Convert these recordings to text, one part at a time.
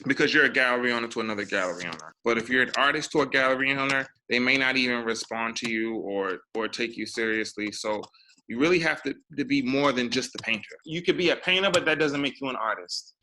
because you're a gallery owner to another gallery owner. But if you're an artist to a gallery owner, they may not even respond to you or take you seriously. So you really have to be more than just a painter. You could be a painter, but that doesn't make you an artist.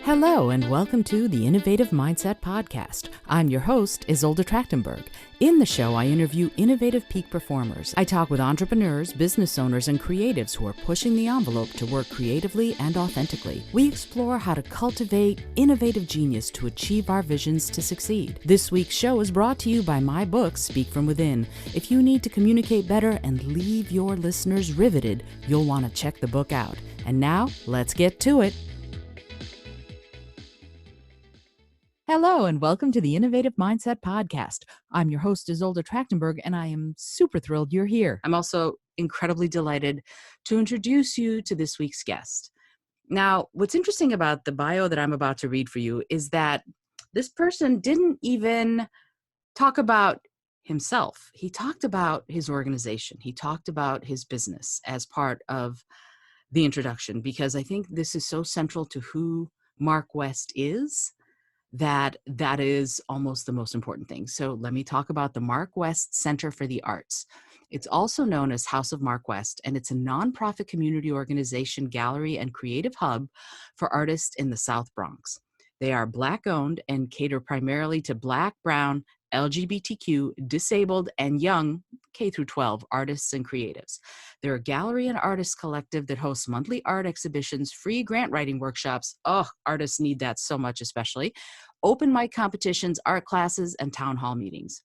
Hello and welcome to the Innovative Mindset Podcast. I'm your host, Isolde Trachtenberg. In the show, I interview innovative peak performers. I talk with entrepreneurs, business owners, and creatives who are pushing the envelope to work creatively and authentically. We explore how to cultivate innovative genius to achieve our visions to succeed. This week's show is brought to you by my book, Speak From Within. If you need to communicate better and leave your listeners riveted, you'll want to check the book out. And now, let's get to it. Hello, and welcome to the Innovative Mindset Podcast. I'm your host, Isolde Trachtenberg, and I am super thrilled you're here. I'm also incredibly delighted to introduce you to this week's guest. Now, what's interesting about the bio that I'm about to read for you is that this person didn't even talk about himself. He talked about his organization. He talked about his business as part of the introduction, because I think this is so central to who Mark West is, that is almost the most important thing. So let me talk about the Mark West Center for the Arts. It's also known as House of Mark West, and it's a nonprofit community organization, gallery, and creative hub for artists in the South Bronx. They are Black-owned and cater primarily to Black, Brown, LGBTQ, disabled, and young K-12 artists and creatives. They're a gallery and artist collective that hosts monthly art exhibitions, free grant writing workshops. Oh, artists need that so much, especially. Open mic competitions, art classes, and town hall meetings.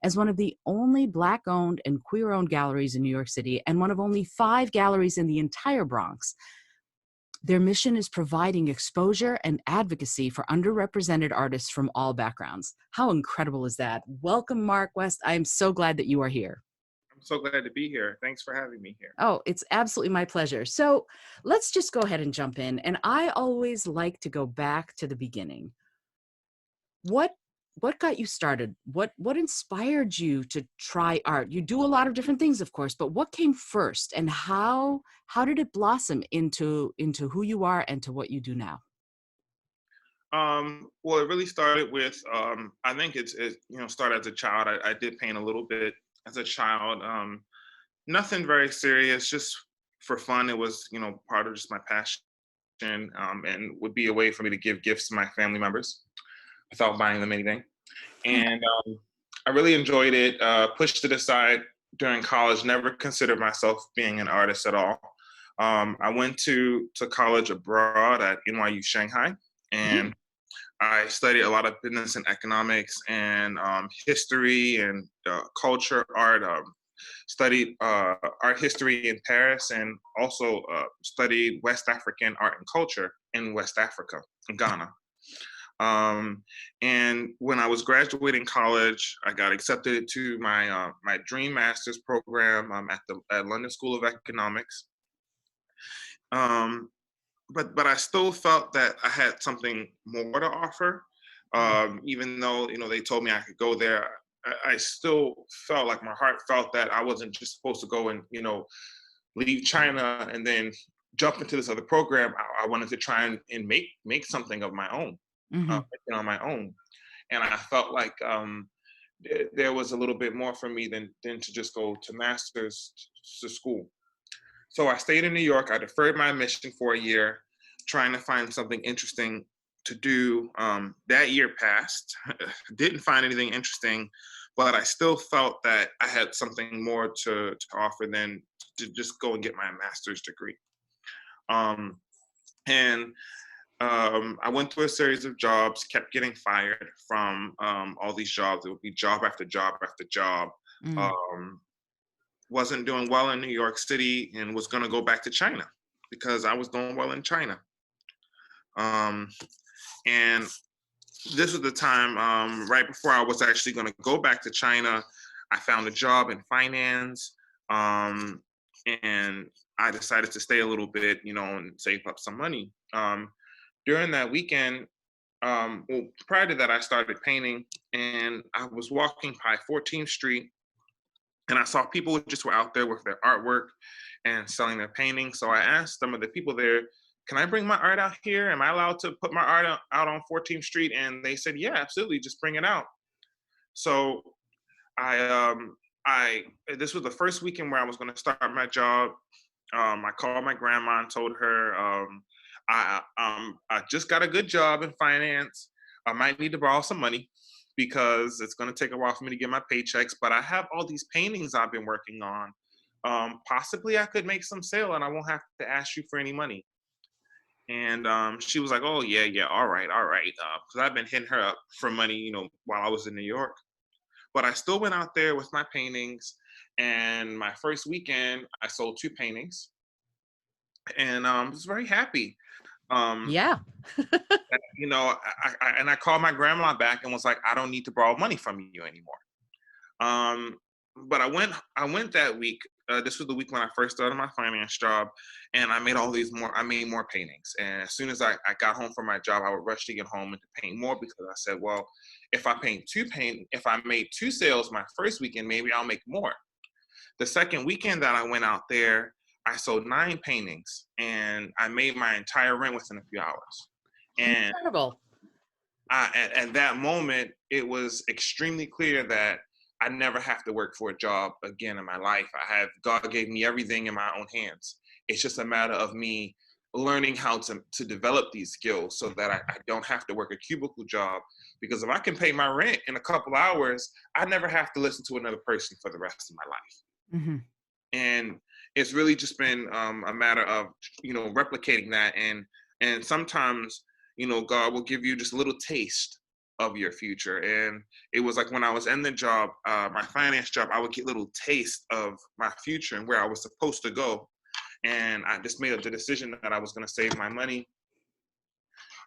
As one of the only Black-owned and queer-owned galleries in New York City, and one of only 5 galleries in the entire Bronx, their mission is providing exposure and advocacy for underrepresented artists from all backgrounds. How incredible is that? Welcome, Mark West. I am so glad that you are here. I'm so glad to be here. Thanks for having me here. Oh, it's absolutely my pleasure. So let's just go ahead and jump in. And I always like to go back to the beginning. What got you started? What inspired you to try art? You do a lot of different things, of course, but what came first, and how did it blossom into who you are and to what you do now? Well, it really started with, I think it started as a child. I did paint a little bit as a child. Nothing very serious, just for fun. It was, part of just my passion, and would be a way for me to give gifts to my family members without buying them anything. And I really enjoyed it, pushed it aside during college, never considered myself being an artist at all. I went to college abroad at NYU Shanghai, and I studied a lot of business and economics and history and culture, art. Studied art history in Paris, and also studied West African art and culture in West Africa, in Ghana. And when I was graduating college, I got accepted to my my dream master's program at London School of Economics. But I still felt that I had something more to offer. Even though they told me I could go there, I still felt like my heart felt that I wasn't just supposed to go and leave China and then jump into this other program. I wanted to try and make something of my own. On my own, and I felt like there was a little bit more for me than to just go to master's to school. So I stayed in New York. I deferred my admission for a year, trying to find something interesting to do. That year passed. Didn't find anything interesting, but I still felt that I had something more to offer than to just go and get my master's degree. I went through a series of jobs, kept getting fired from all these jobs. It would be job after job after job. Wasn't doing well in New York City, and was going to go back to China because I was doing well in China. And this was the time right before I was actually going to go back to China. I found a job in finance, and I decided to stay a little bit, and save up some money. During that weekend, prior to that, I started painting, and I was walking by 14th Street, and I saw people just were out there with their artwork and selling their paintings. So I asked some of the people there, can I bring my art out here? Am I allowed to put my art out on 14th Street? And they said, yeah, absolutely, just bring it out. So I I this was the first weekend where I was going to start my job. I called my grandma and told her I just got a good job in finance. I might need to borrow some money because it's going to take a while for me to get my paychecks. But I have all these paintings I've been working on. Possibly I could make some sale and I won't have to ask you for any money. And she was like, "Oh yeah, yeah, all right." Because I've been hitting her up for money, while I was in New York. But I still went out there with my paintings. And my first weekend, I sold two paintings, and I was very happy. Um, Yeah. and I called my grandma back and was like, "I don't need to borrow money from you anymore." Um, but I went that week. This was the week when I first started my finance job, and I made all these more. I made more paintings, and as soon as I got home from my job, I would rush to get home and to paint more because I said, well, if I made two sales my first weekend, maybe I'll make more. The second weekend that I went out there, I sold nine paintings, and I made my entire rent within a few hours. And Incredible. at that moment, it was extremely clear that I never have to work for a job again in my life. God gave me everything in my own hands. It's just a matter of me learning how to develop these skills so that I don't have to work a cubicle job. Because if I can pay my rent in a couple hours, I never have to listen to another person for the rest of my life. Hmm. And it's really just been a matter of replicating that. And sometimes God will give you just a little taste of your future. And it was like when I was in the job, my finance job, I would get little taste of my future and where I was supposed to go. And I just made the decision that I was going to save my money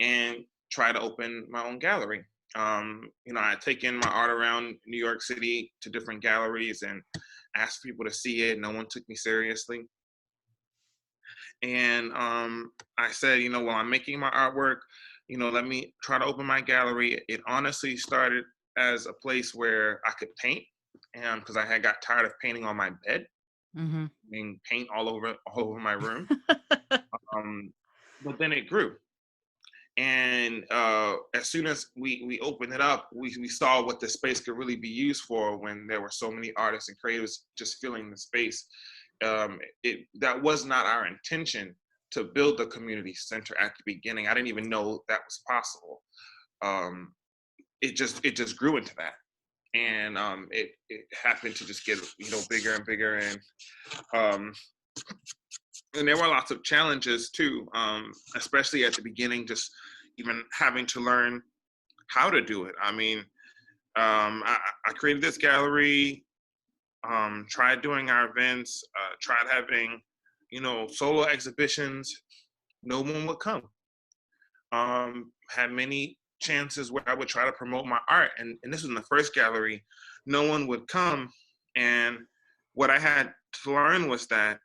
and try to open my own gallery. I take in my art around New York City to different galleries and asked people to see it. No one took me seriously. And I said, while I'm making my artwork, let me try to open my gallery. It honestly started as a place where I could paint, and because I had got tired of painting on my bed Hmm. and paint all over my room. Um, but then it grew. And as soon as we opened it up, we saw what the space could really be used for when there were so many artists and creators just filling the space. That was not our intention to build the community center at the beginning. I didn't even know that was possible. Um, it just grew into that, and it happened to just get bigger and bigger, um, and there were lots of challenges too, especially at the beginning, just even having to learn how to do it. I mean, I created this gallery, tried doing our events, tried having, solo exhibitions. No one would come. Had many chances where I would try to promote my art, and this was in the first gallery. No one would come, and what I had to learn was that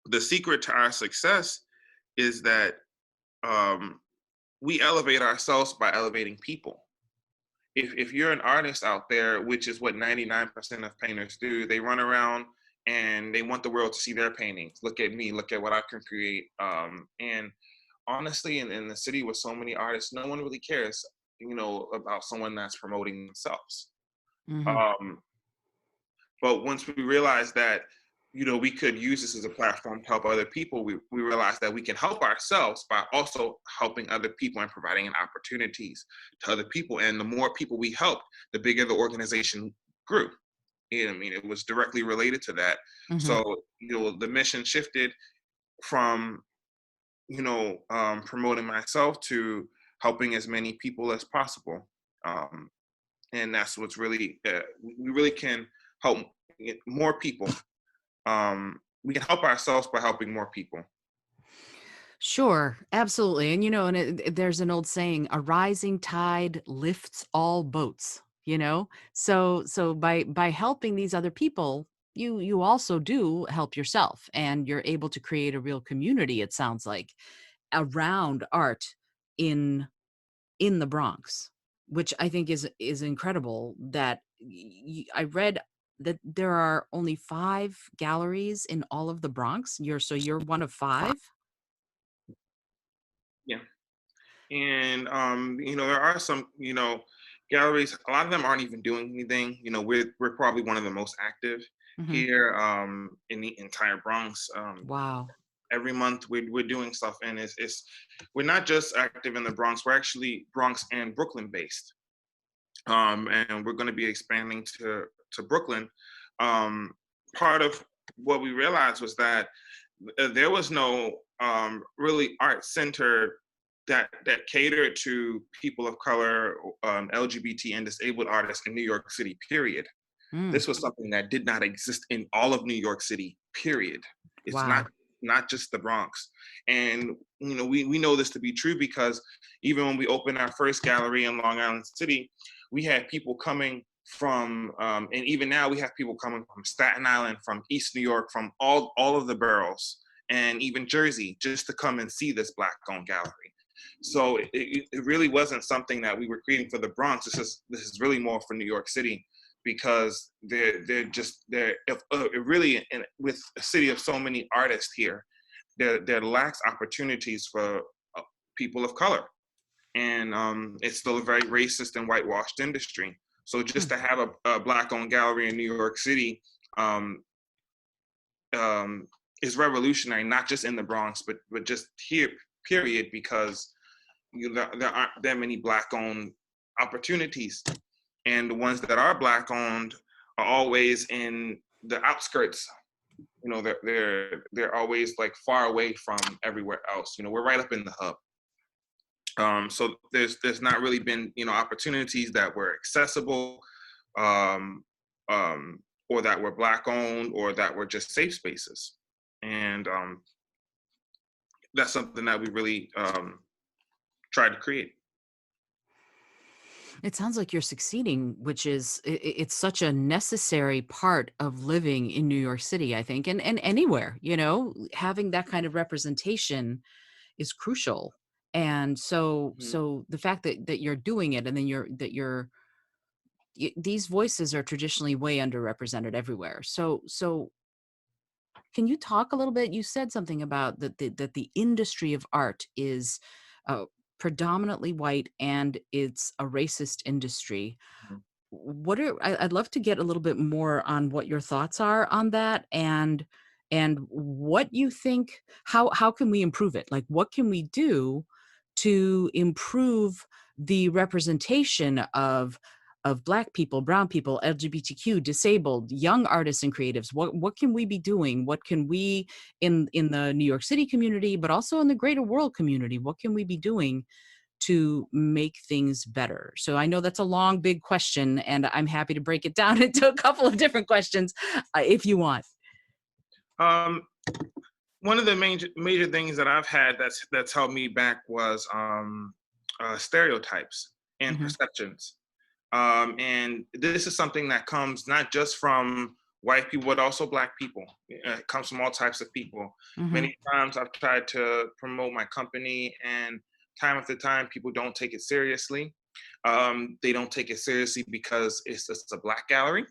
the secret to our success is that um, we elevate ourselves by elevating people. If you're an artist out there, which is what 99% of painters do, they run around and they want the world to see their paintings. Look at me, look at what I can create. And honestly, in the city with so many artists, no one really cares, about someone that's promoting themselves. Hmm. Um, But once we realized that, we could use this as a platform to help other people, we realized that we can help ourselves by also helping other people and providing opportunities to other people. And the more people we helped, the bigger the organization grew. I mean, it was directly related to that. Hmm. So, the mission shifted from, promoting myself to helping as many people as possible. Um, and that's what's really, we really can help more people. We can help ourselves by helping more people. Sure, absolutely. And there's an old saying, a rising tide lifts all boats, So by helping these other people, you also do help yourself, and you're able to create a real community, it sounds like, around art in in the Bronx, which I think is incredible. That I read that there are only 5 galleries in all of the Bronx. You're one of 5? Yeah. And there are some, galleries. A lot of them aren't even doing anything. We're probably one of the most active Hmm. here in the entire Bronx. Wow. Every month we're doing stuff, and it's we're not just active in the Bronx. We're actually Bronx and Brooklyn based, and we're going to be expanding to Brooklyn. Um, Part of what we realized was that there was no really art center that catered to people of color, LGBT and disabled artists in New York City. Period. Mm. This was something that did not exist in all of New York City. Period. It's Wow. not just the Bronx, and we know this to be true because even when we opened our first gallery in Long Island City, we had people coming from, and even now we have people coming from Staten Island, from East New York, from all of the boroughs, and even Jersey, just to come and see this Black-owned gallery. So it really wasn't something that we were creating for the Bronx. This is really more for New York City, because they're it really, with a city of so many artists here, there lacks opportunities for people of color, and it's still a very racist and whitewashed industry. So just Hmm. to have a Black-owned gallery in New York City um, is revolutionary, not just in the Bronx, but just here, period, because there aren't that many Black-owned opportunities, and the ones that are Black-owned are always in the outskirts. They're always like far away from everywhere else. We're right up in the hub. So there's not really been opportunities that were accessible, um, um, or that were Black-owned, or that were just safe spaces, and that's something that we really tried to create. It sounds like you're succeeding, which is it's such a necessary part of living in New York City, I think, and anywhere, having that kind of representation is crucial. And so Mhm. the fact that you're doing it, and then these voices are traditionally way underrepresented everywhere. So can you talk a little bit? You said something about that the industry of art is predominantly white, and it's a racist industry. I'd love to get a little bit more on what your thoughts are on that, and what you think, how can we improve it? Like, what can we do to improve the representation of Black people, brown people, LGBTQ, disabled, young artists and creatives? What can we be doing? What can we, in the New York City community, but also in the greater world community, what can we be doing to make things better? So I know that's a long, big question, and I'm happy to break it down into a couple of different questions, if you want. Um, One of the major things that I've had that's held me back was stereotypes and Hmm. perceptions. And this is something that comes not just from white people, but also Black people. It comes from all types of people. Hmm. Many times I've tried to promote my company, and time after time, people don't take it seriously. They don't take it seriously because it's just a Black gallery.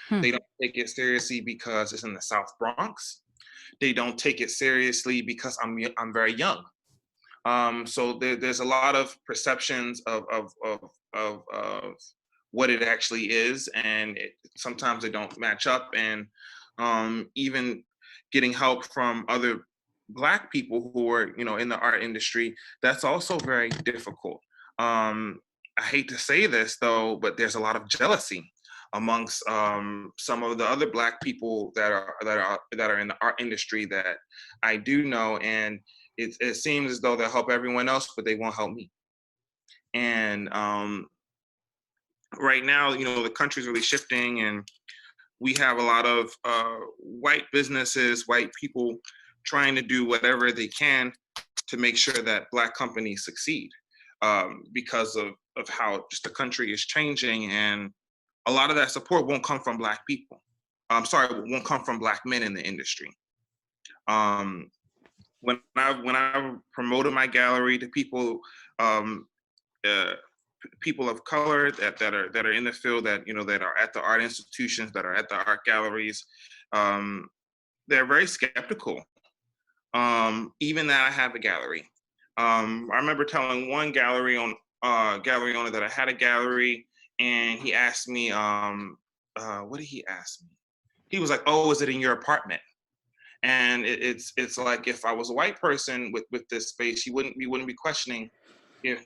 Hmm. They don't take it seriously because it's in the South Bronx. They don't take it seriously because I'm very young. So there's a lot of perceptions of what it actually is, and sometimes they don't match up. And even getting help from other Black people who are in the art industry, that's also very difficult. I hate to say this though, but there's a lot of jealousy amongst some of the other Black people that are in the art industry that I do know, and it seems as though they'll help everyone else, but they won't help me. And right now, the country's really shifting, and we have a lot of white businesses, white people trying to do whatever they can to make sure that Black companies succeed, because of how just the country is changing, and a lot of that support won't come from Black people. I'm sorry, won't come from Black men in the industry. Um, when I promoted my gallery to people, um, uh, people of color that are in the field, that are at the art institutions, that are at the art galleries, um, they're very skeptical. Even that I have a gallery, I remember telling one gallery owner that I had a gallery, and he asked me, what did he ask me? He was like, "Oh, is it in your apartment?" And it's like, if I was a white person with this space, you wouldn't be questioning if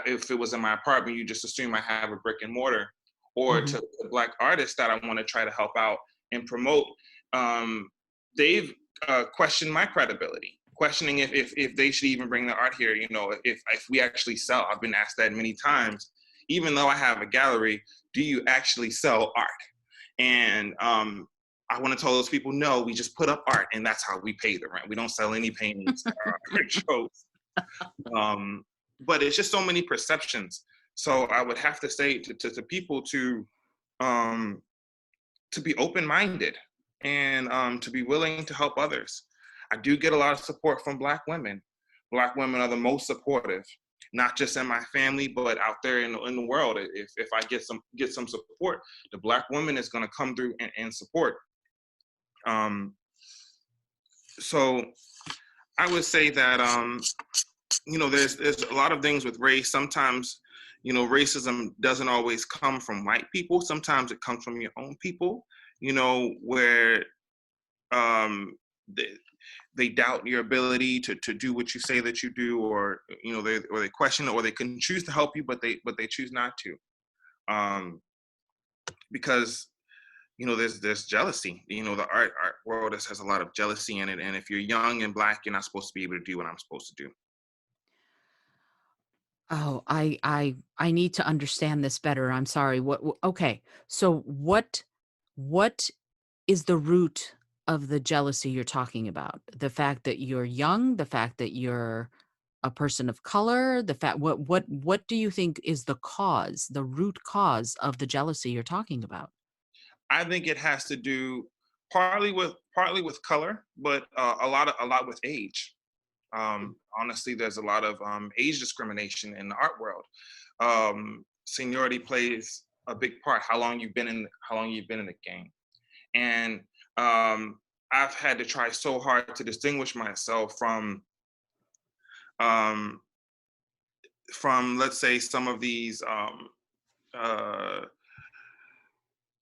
if it was in my apartment. You just assume I have a brick and mortar. Or Hmm. to the Black artists that I want to try to help out and promote, um, they've questioned my credibility, questioning if they should even bring the art here. You know, if we actually sell. I've been asked that many times. Even though I have a gallery, do you actually sell art? And I want to tell those people, no, we just put up art, and that's how we pay the rent. We don't sell any paintings at our art shows. Um, but it's just so many perceptions. So I would have to say to people um, to be open-minded, and to be willing to help others. I do get a lot of support from Black women. Black women are the most supportive, not just in my family, but out there in the world. If I get some support, the Black woman is going to come through and support. Um, so I would say that there's a lot of things with race. Sometimes, racism doesn't always come from white people. Sometimes it comes from your own people. Where um, they, they doubt your ability to do what you say that you do, or they question it, or they can choose to help you, but they choose not to, because there's jealousy. The art world has a lot of jealousy in it, and if you're young and Black, you're not supposed to be able to do what I'm supposed to do. Oh, I need to understand this better. I'm sorry. Okay. So what is the root of the jealousy you're talking about? The fact that you're young, the fact that you're a person of color, the fact what do you think is the cause, the root cause of the jealousy you're talking about? I think it has to do partly with color, but a lot with age. Honestly, there's a lot of age discrimination in the art world. Seniority plays a big part. How long you've been in the game, and um, I've had to try so hard to distinguish myself um, from, let's say, some of these uh,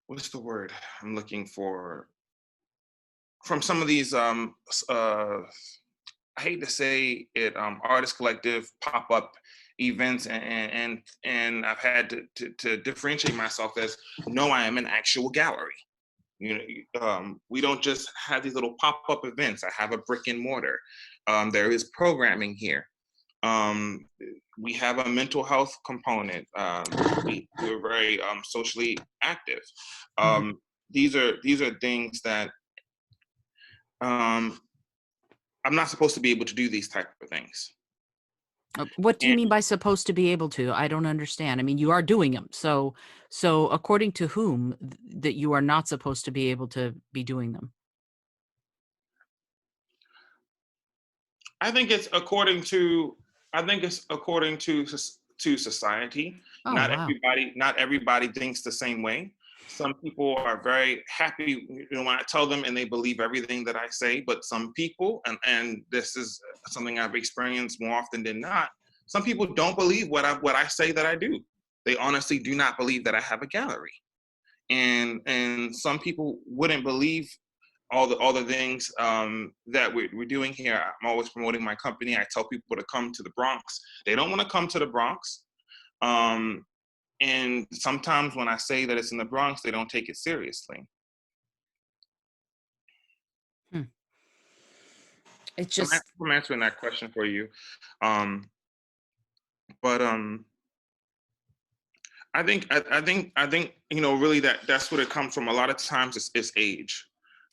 what's the word I'm looking for, from some of these I hate to say it, artist collective pop up events, and I've had to differentiate myself as, no, I am an actual gallery. We don't just have these little pop up events. I have a brick and mortar. There is programming here. Um, we have a mental health component. We're very socially active. Mhm. These are things that um, I'm not supposed to be able to do these type of things. What do you And mean by supposed to be able to? I don't understand. I mean, you are doing them. So according to whom that you are not supposed to be able to be doing them? I think it's according to to society. Oh, wow. Not everybody thinks the same way. Some people are very happy, when I tell them, and they believe everything that I say. But some people, and this is something I've experienced more often than not, some people don't believe what I say that I do. They honestly do not believe that I have a gallery. And some people wouldn't believe all the things that we're doing here. I'm always promoting my company. I tell people to come to the Bronx. They don't want to come to the Bronx. Um, and sometimes when I say that it's in the Bronx, they don't take it seriously. Hmm. It's So just I'm answering that question for you. Um, but I think really that's what it comes from. A lot of times it's age.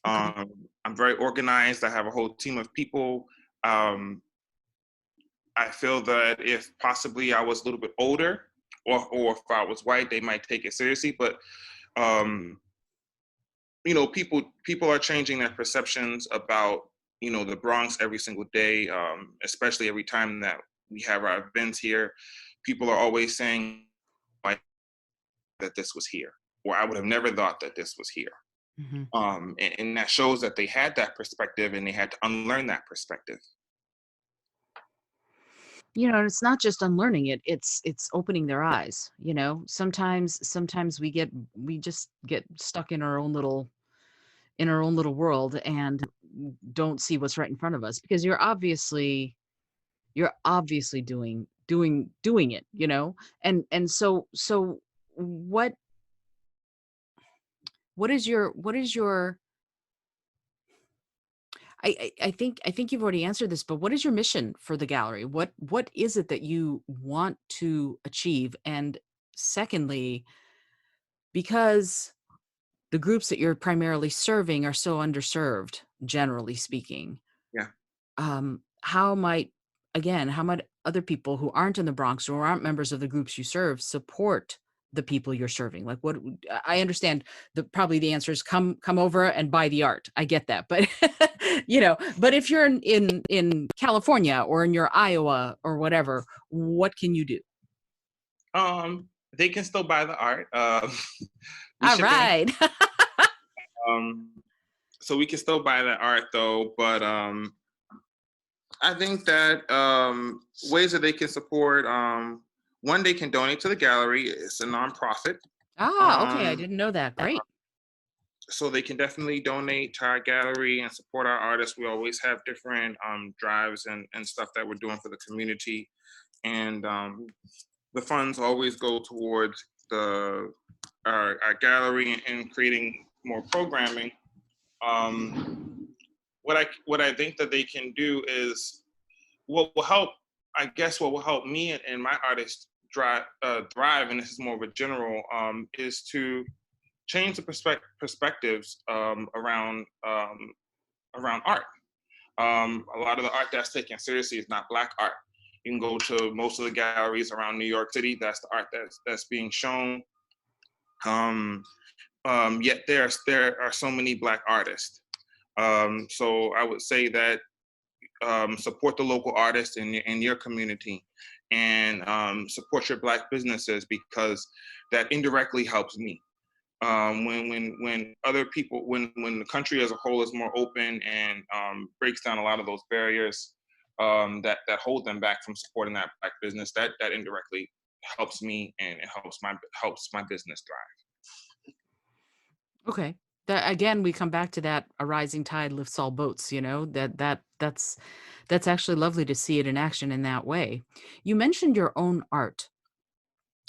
okay. I'm very organized. I have a whole team of people. Um, I feel that if possibly I was a little bit older, or if I was white, they might take it seriously. But um, people are changing their perceptions about the Bronx every single day, especially every time that we have our events here. People are always saying, like, that this was here, or I would have never thought that this was here. Mhm. And that shows that they had that perspective, and they had to unlearn that perspective. it's not just unlearning it, it's opening their eyes. Sometimes we just get stuck in our own little world and don't see what's right in front of us because you're obviously doing it, and so what what is your I think you've already answered this, but what is your mission for the gallery? What is it that you want to achieve? And secondly, because the groups that you're primarily serving are so underserved, generally speaking, Yeah. how might other people who aren't in the Bronx or aren't members of the groups you serve support the people you're serving? Like, what I understand, probably the answer is come over and buy the art. I get that, but but if you're in California or in your Iowa or whatever, what can you do? They can still buy the art. We All ship it in. right. Um, so we can still buy that art though, but I think that ways that they can support, one, they can donate to the gallery. It's a nonprofit. Okay. I Um, didn't know that. Great. so they can definitely donate to our gallery and support our artists. We always have different drives and stuff that we're doing for the community. And the funds always go towards our gallery and creating more programming. What I think that they can do is what will help. I guess what will help me and my artists thrive, and this is more of a general, is to change the perspectives around art. A lot of the art that's taken seriously is not Black art. You can go to most of the galleries around New York City. That's the art that's being shown. Um, Yet there are so many Black artists. So I would say that support the local artists in your community, and support your Black businesses, because that indirectly helps me. When other people, when the country as a whole is more open and breaks down a lot of those barriers that hold them back from supporting that Black business, that indirectly helps me, and it helps my business thrive. Okay. That again, we come back to that a rising tide lifts all boats, that's actually lovely to see it in action in that way. You mentioned your own art.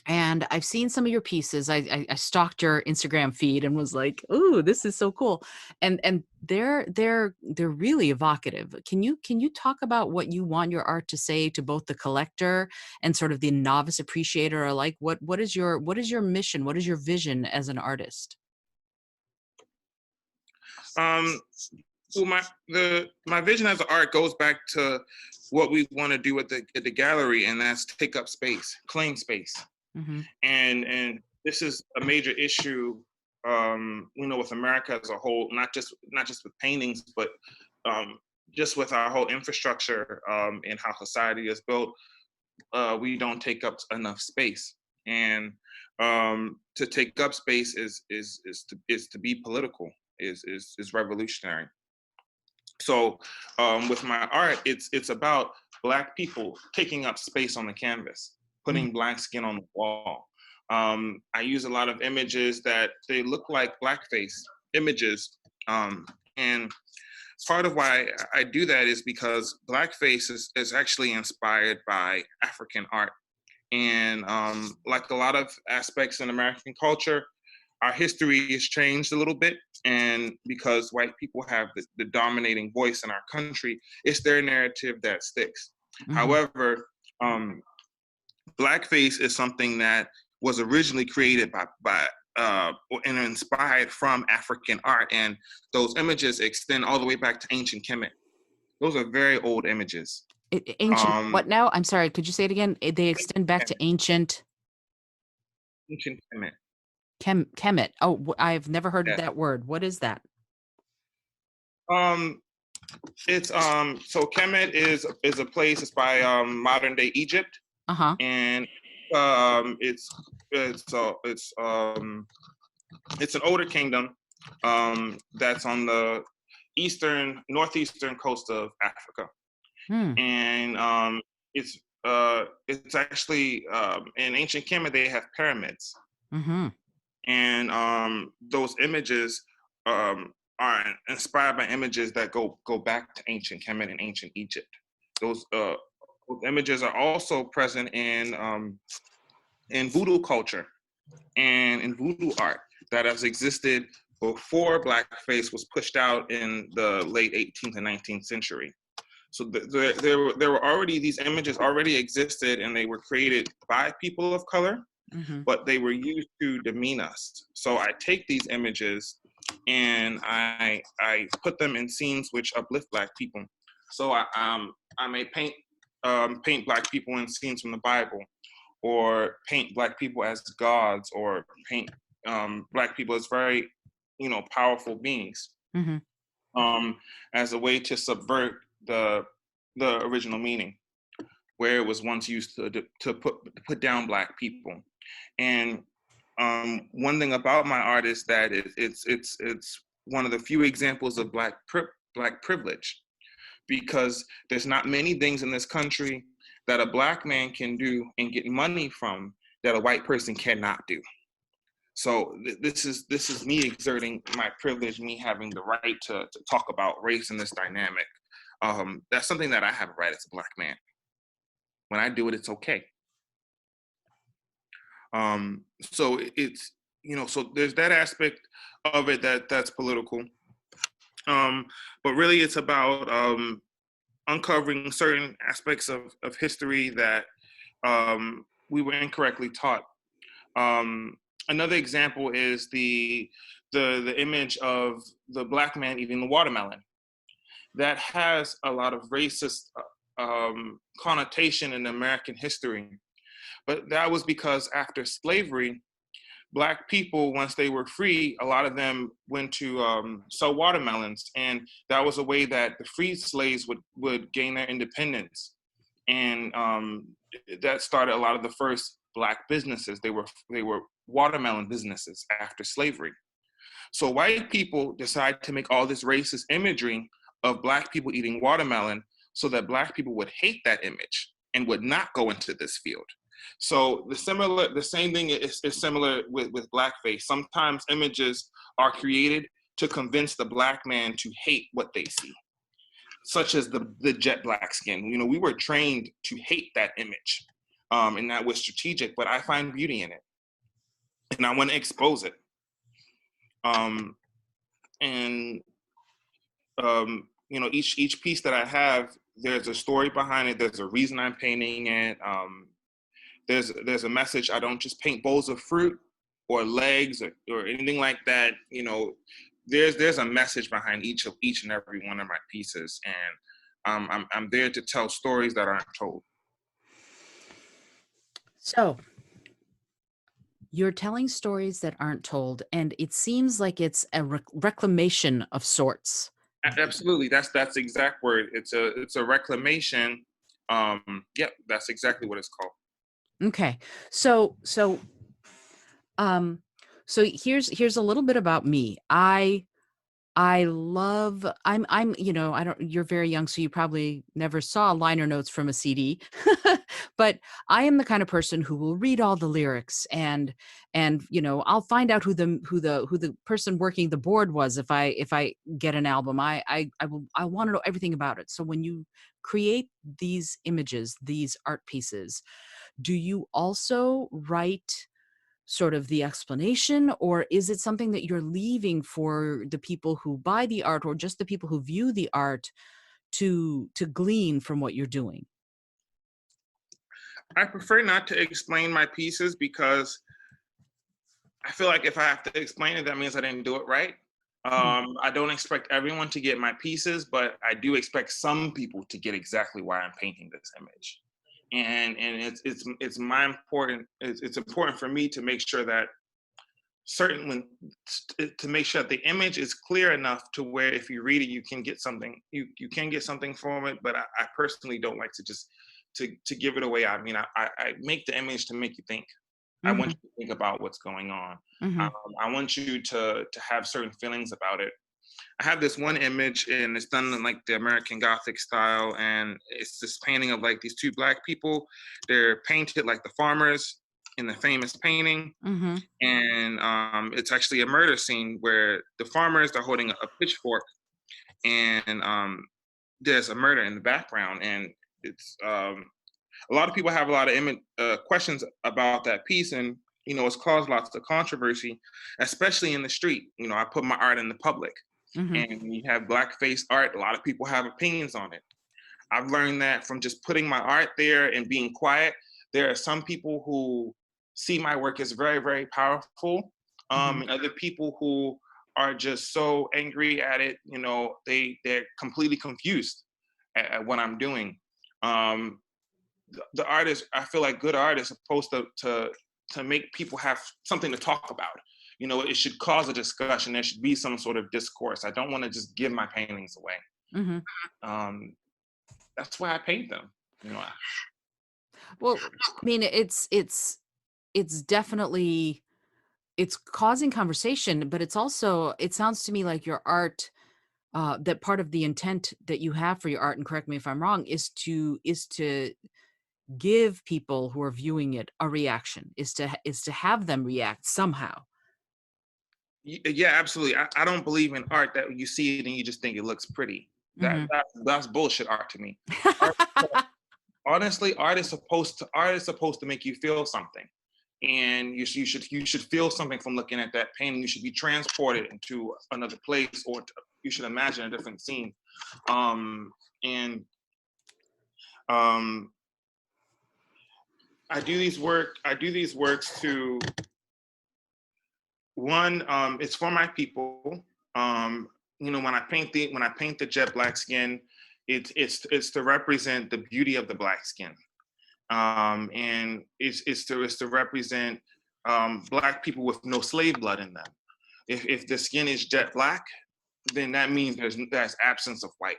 And I've seen some of your pieces. I stalked your Instagram feed and was like, "Ooh, this is so cool," and they're really evocative. Can you talk about what you want your art to say to both the collector and sort of the novice appreciator alike? What is your mission? What is your vision as an artist? Um, well, my vision as an art goes back to what we want to do at the gallery, and that's take up space, claim space. Hmm. And this is a major issue, with America as a whole, not just with paintings, but just with our whole infrastructure, and how society is built. We don't take up enough space, and to take up space is to be political, is revolutionary. So with my art, it's about Black people taking up space on the canvas, putting Black skin on the wall. I use a lot of images that they look like blackface images, and part of why I do that is because blackface is actually inspired by African art. And like a lot of aspects in American culture, our history has changed a little bit. And because white people have the dominating voice in our country, it's their narrative that sticks. Hmm. However, blackface is something that was originally created and inspired from African art, and those images extend all the way back to ancient Kemet. Those are very old images. Ancient Um, what now? I'm sorry. Could you say it again? They extend back to ancient Ancient Kemet. Kemet. Oh, I've never heard of Yes. that word. What is that? Um, it's so Kemet is a place. It's by modern day Egypt, Uh huh. and it's it's an older kingdom that's on the northeastern coast of Africa, Hmm. and it's it's actually in ancient Kemet they have pyramids, Mm-hmm. and those images are inspired by images that go back to ancient Kemet and ancient Egypt. Those images are also present in voodoo culture and in voodoo art that has existed before blackface was pushed out in the late 18th and 19th century. So there were already, these images already existed, and they were created by people of color, Mm-hmm. but they were used to demean us. So I take these images and I put them in scenes which uplift Black people. So I may paint Black people in scenes from the Bible, or paint Black people as gods, or paint Black people as very, powerful beings, Mm-hmm. as a way to subvert the original meaning, where it was once used to put down Black people. And one thing about my art is that it's one of the few examples of Black privilege, because there's not many things in this country that a Black man can do and get money from that a white person cannot do. So this is me exerting my privilege, me having the right to talk about race in this dynamic. That's something that I have a right as a Black man. When I do it, it's okay. So it's, so there's that aspect of it that's political. But really, it's about uncovering certain aspects of history that we were incorrectly taught. Um, Another example is the image of the Black man eating the watermelon. That has a lot of racist connotation in American history. But that was because after slavery, Black people, once they were free, a lot of them went to sell watermelons, and that was a way that the freed slaves would gain their independence, and that started a lot of the first Black businesses. They were watermelon businesses after slavery. So white people decided to make all this racist imagery of Black people eating watermelon, so that Black people would hate that image and would not go into this field. So the same thing is similar with blackface. Sometimes images are created to convince the Black man to hate what they see, such as the jet black skin. We were trained to hate that image, and that was strategic. But I find beauty in it, and I want to expose it. And each piece that I have, there's a story behind it. There's a reason I'm painting it. There's a message. I don't just paint bowls of fruit or legs or anything like that. There's a message behind each and every one of my pieces, and I'm there to tell stories that aren't told. So you're telling stories that aren't told, and it seems like it's a reclamation of sorts. Absolutely, that's the exact word. It's a reclamation. Yep, that's exactly what it's called. Okay. So um so here's a little bit about me. I love I'm I don't you're very young, so you probably never saw liner notes from a CD. But I am the kind of person who will read all the lyrics, and I'll find out who the person working the board was if I get an album. I want to know everything about it. So when you create these images, these art pieces, do you also write sort of the explanation, or is it something that you're leaving for the people who buy the art, or just the people who view the art to glean from what you're doing? I prefer not to explain my pieces, because I feel like if I have to explain it, that means I didn't do it right. Hmm. I don't expect everyone to get my pieces, but I do expect some people to get exactly why I'm painting this image. And it's important for me to make sure that to make sure that the image is clear enough to where if you read it, you can get something, you can get something from it. But I personally don't like to just to give it away. I mean, I make the image to make you think. I want Hmm. you to think about what's going on. Hmm. I want you to have certain feelings about it. I have this one image, and it's done in like the American Gothic style, and it's this painting of like these two Black people. They're painted like the farmers in the famous painting, Mm-hmm. and it's actually a murder scene where the farmers are holding a pitchfork, and there's a murder in the background, and it's a lot of people have a lot of questions about that piece, and it's caused lots of controversy, especially in the street. I put my art in the public, Mm-hmm. and when you have blackface art, a lot of people have opinions on it. I've learned that from just putting my art there and being quiet. There are some people who see my work as very, very powerful, Mm-hmm. and other people who are just so angry at it. They're completely confused at what I'm doing. Um, the artist, I feel like good art is supposed to make people have something to talk about. It should cause a discussion. There should be some sort of discourse. I don't want to just give my paintings away. Mm-hmm. Um, that's why I paint them. Well, I mean, it's definitely it's causing conversation, but it's also, it sounds to me like your art, that part of the intent that you have for your art, and correct me if I'm wrong, is to give people who are viewing it a reaction, is to have them react somehow. Yeah, absolutely. I don't believe in art that you see it and you just think it looks pretty. That, Hmm. that's bullshit art to me. Art, honestly, art is supposed to make you feel something, and you should feel something from looking at that painting. You should be transported into another place, or you should imagine a different scene. And um, I do these works to one. It's for my people. Um, when I paint the jet black skin, it's to represent the beauty of the black skin, and it's to represent black people with no slave blood in them. If the skin is jet black, then that means there's absence of white.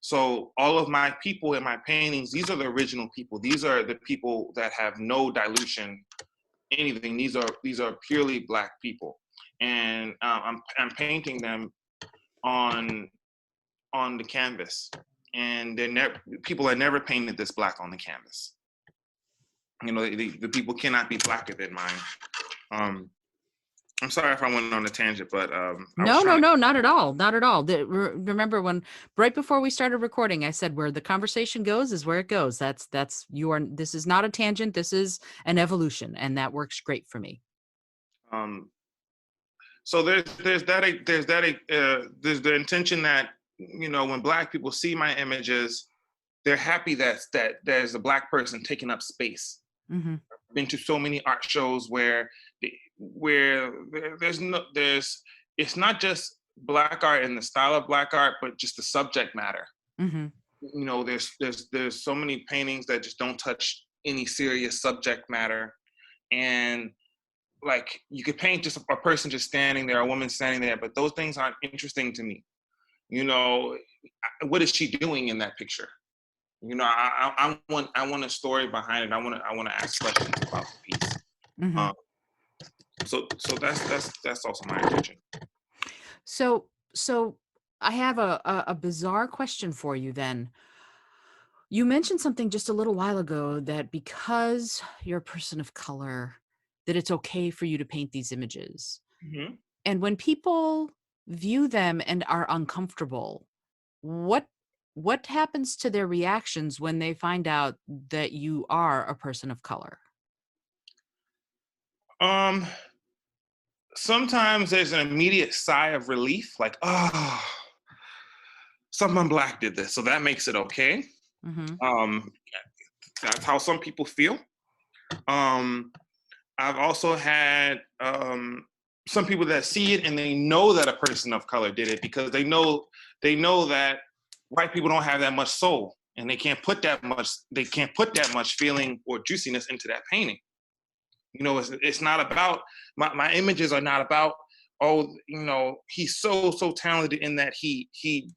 So all of my people in my paintings, these are the original people. These are the people that have no dilution, anything. These are purely black people, and I'm painting them on the canvas, and people are never painted this black on the canvas. The people cannot be blacker than mine. I'm sorry if I went on a tangent, but I was No, no, trying to. no, not at all. Not at all. Remember when right before we started recording, I said where the conversation goes is where it goes. That's this is not a tangent. This is an evolution, and that works great for me. Um, so there's the intention that when black people see my images, they're happy that there's a black person taking up space. Hmm. Been to so many art shows where it's not just black art and the style of black art, but just the subject matter. Hmm. There's so many paintings that just don't touch any serious subject matter, and like you could paint just a person just standing there, a woman standing there, but those things aren't interesting to me. you know what is she doing in that picture? I want a story behind it. I want to ask questions about the piece. Hmm. um, so that's also my intention. So I have a bizarre question for you then. You mentioned something just a little while ago that because you're a person of color, that it's okay for you to paint these images. Hmm. And when people view them and are uncomfortable, what what happens to their reactions when they find out that you are a person of color? um Sometimes there's an immediate sigh of relief, like, oh, someone black did this, so that makes it okay. Mhm. um that's how some people feel. um I've also had some people that see it and they know that a person of color did it, because they know that white people don't have that much soul, and they can't put that much feeling or juiciness into that painting. It's not about my images are not about, oh, he's so talented in that he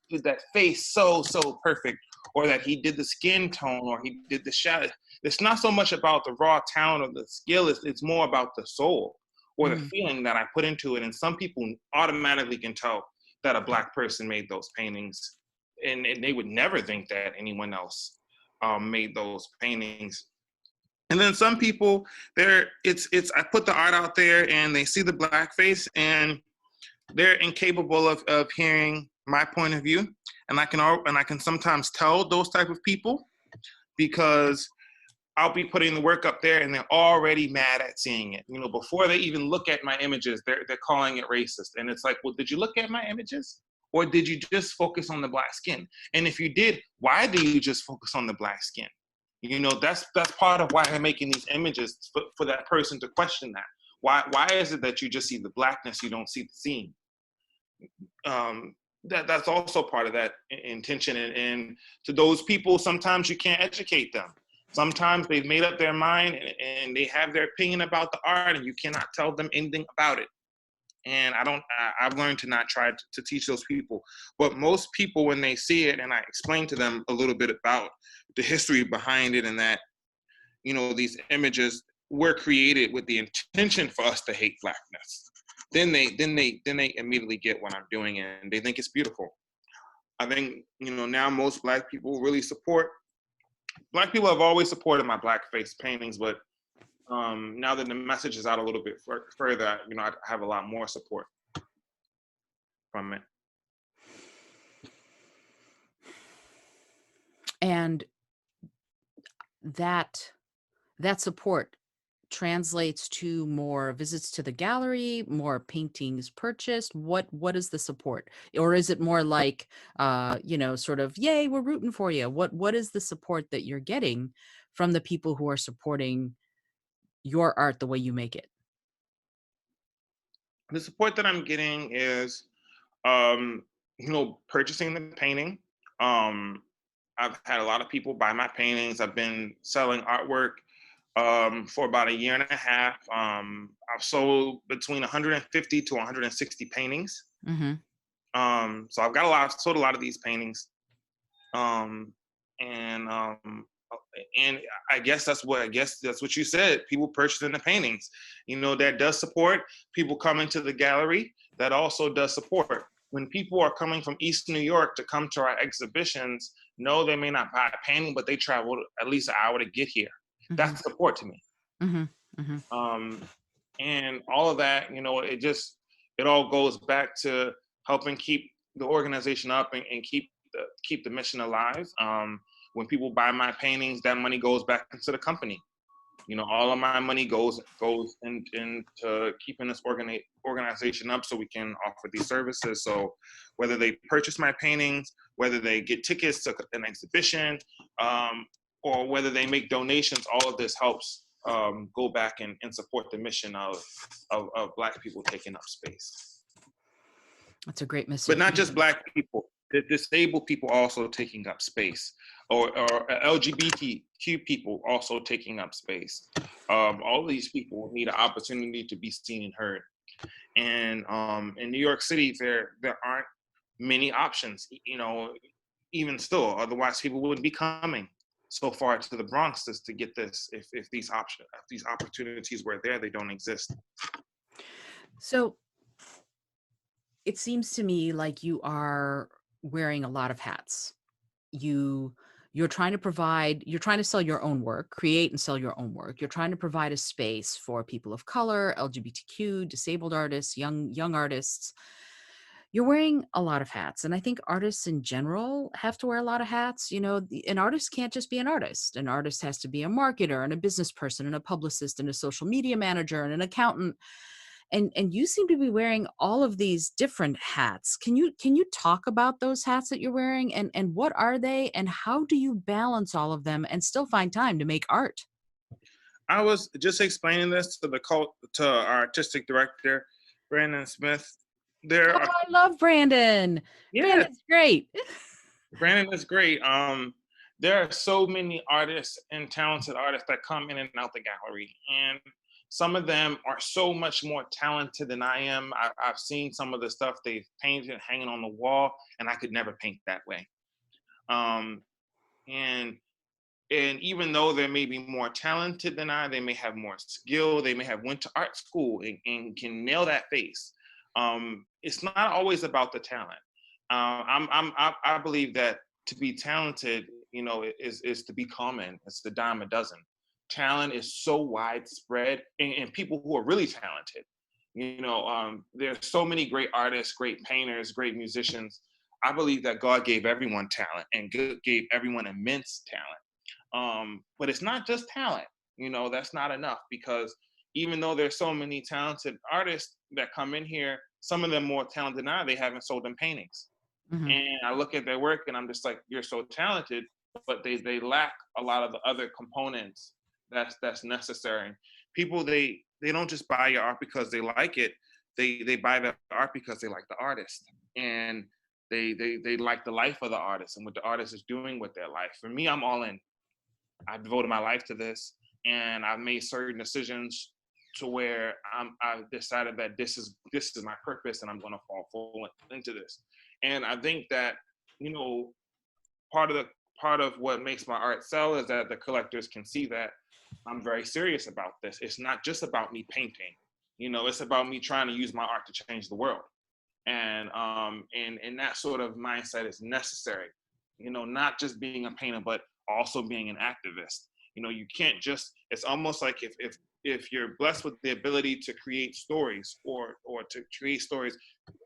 did that face so perfect, or that he did the skin tone, or he did the shadow. It's not so much about the raw talent or the skill. It's more about the soul or the Mhm. feeling that I put into it. And some people automatically can tell that a Black person made those paintings, and they would never think that anyone else made those paintings. And then some people, it's I put the art out there and they see the blackface and they're incapable of hearing my point of view, and I can sometimes tell those type of people because I'll be putting the work up there and they're already mad at seeing it. You know, before they even look at my images, they're calling it racist. And it's like, well, did you look at my images? Or did you just focus on the Black skin? And if you did, why do you just focus on the Black skin? You know, that's part of why I'm making these images, for that person to question that. Why is it that you just see the Blackness, you don't see the seam? That's also part of that intention. And to those people, sometimes you can't educate them. Sometimes they've made up their mind and they have their opinion about the art, and you cannot tell them anything about it. And I've learned to not try to teach those people. But most people, when they see it, and I explain to them a little bit about the history behind it, and that, you know, these images were created with the intention for us to hate Blackness, then they immediately get what I'm doing, and they think it's beautiful. I think, you know, now most Black people really support. Black people have always supported my blackface paintings, but now that the message is out a little bit further, you know, I have a lot more support from it. And that support translates to more visits to the gallery, more paintings purchased. What is the support? Or is it more like sort of, yay, we're rooting for you? What is the support that you're getting from the people who are supporting your art the way you make it? The support that I'm getting is, um, you know, purchasing the painting. Um, I've had a lot of people buy my paintings. I've been selling artwork for about a year and a half. I've sold between 150 to 160 paintings. Mm-hmm. So I've got sold a lot of these paintings. Um, and and I guess that's what you said. People purchasing the paintings, you know, that does support. People coming to the gallery, that also does support. When people are coming from East New York to come to our exhibitions, no, they may not buy a painting, but they traveled at least an hour to get here. Mm-hmm. That's support to me. Mm-hmm. Mm-hmm. And all of that, you know, it all goes back to helping keep the organization up and keep the mission alive. When people buy my paintings, that money goes back into the company. You know, all of my money goes into keeping this organization up so we can offer these services. So whether they purchase my paintings, whether they get tickets to an exhibition, or whether they make donations, all of this helps go back and support the mission of Black people taking up space. That's a great message. But not just Black people, the disabled people also taking up space, or LGBTQ people also taking up space. All of these people need an opportunity to be seen and heard. And in New York City, there aren't many options, you know, even still. Otherwise, people wouldn't be coming so far to the Bronx just to get this. If these opportunities were there, they don't exist. So it seems to me like you are wearing a lot of hats. You're trying to sell your own work, create and sell your own work. You're trying to provide a space for people of color, LGBTQ, disabled artists, young artists. You're wearing a lot of hats. And I think artists in general have to wear a lot of hats. You know, an artist can't just be an artist. An artist has to be a marketer and a business person and a publicist and a social media manager and an accountant. And you seem to be wearing all of these different hats. Can you talk about those hats that you're wearing, and what are they, and how do you balance all of them and still find time to make art? I was just explaining this to our artistic director, Brandon Smith. There Oh, are I love Brandon. Yeah, Brandon's great. Brandon is great. There are so many artists and talented artists that come in and out the gallery, and some of them are so much more talented than I am. I've seen some of the stuff they've painted hanging on the wall, and I could never paint that way. Um, and and even though they may be more talented than I, they may have more skill, they may have went to art school and can nail that face. it's not always about the talent. I believe that to be talented, is to be common. It's the dime a dozen. Talent is so widespread, and people who are really talented. There's so many great artists, great painters, great musicians. I believe that God gave everyone talent and gave everyone immense talent. But it's not just talent. That's not enough, because even though there's so many talented artists that come in here, some of them more talented than I, they haven't sold them paintings. Mhm. And I look at their work and I'm just like, you're so talented, but they lack a lot of the other components that's necessary. People, they don't just buy your art because they like it. They buy the art because they like the artist, and they like the life of the artist and what the artist is doing with their life. For me, I'm all in. I've devoted my life to this, and I've made certain decisions to where I've decided that this is my purpose, and I'm going to fall full into this. And I think that, you know part of the part of what makes my art sell is that the collectors can see that I'm very serious about this. It's not just about me painting. It's about me trying to use my art to change the world. And that sort of mindset is necessary. Not just being a painter, but also being an activist. You can't just. It's almost like if you're blessed with the ability to create stories, or to create stories,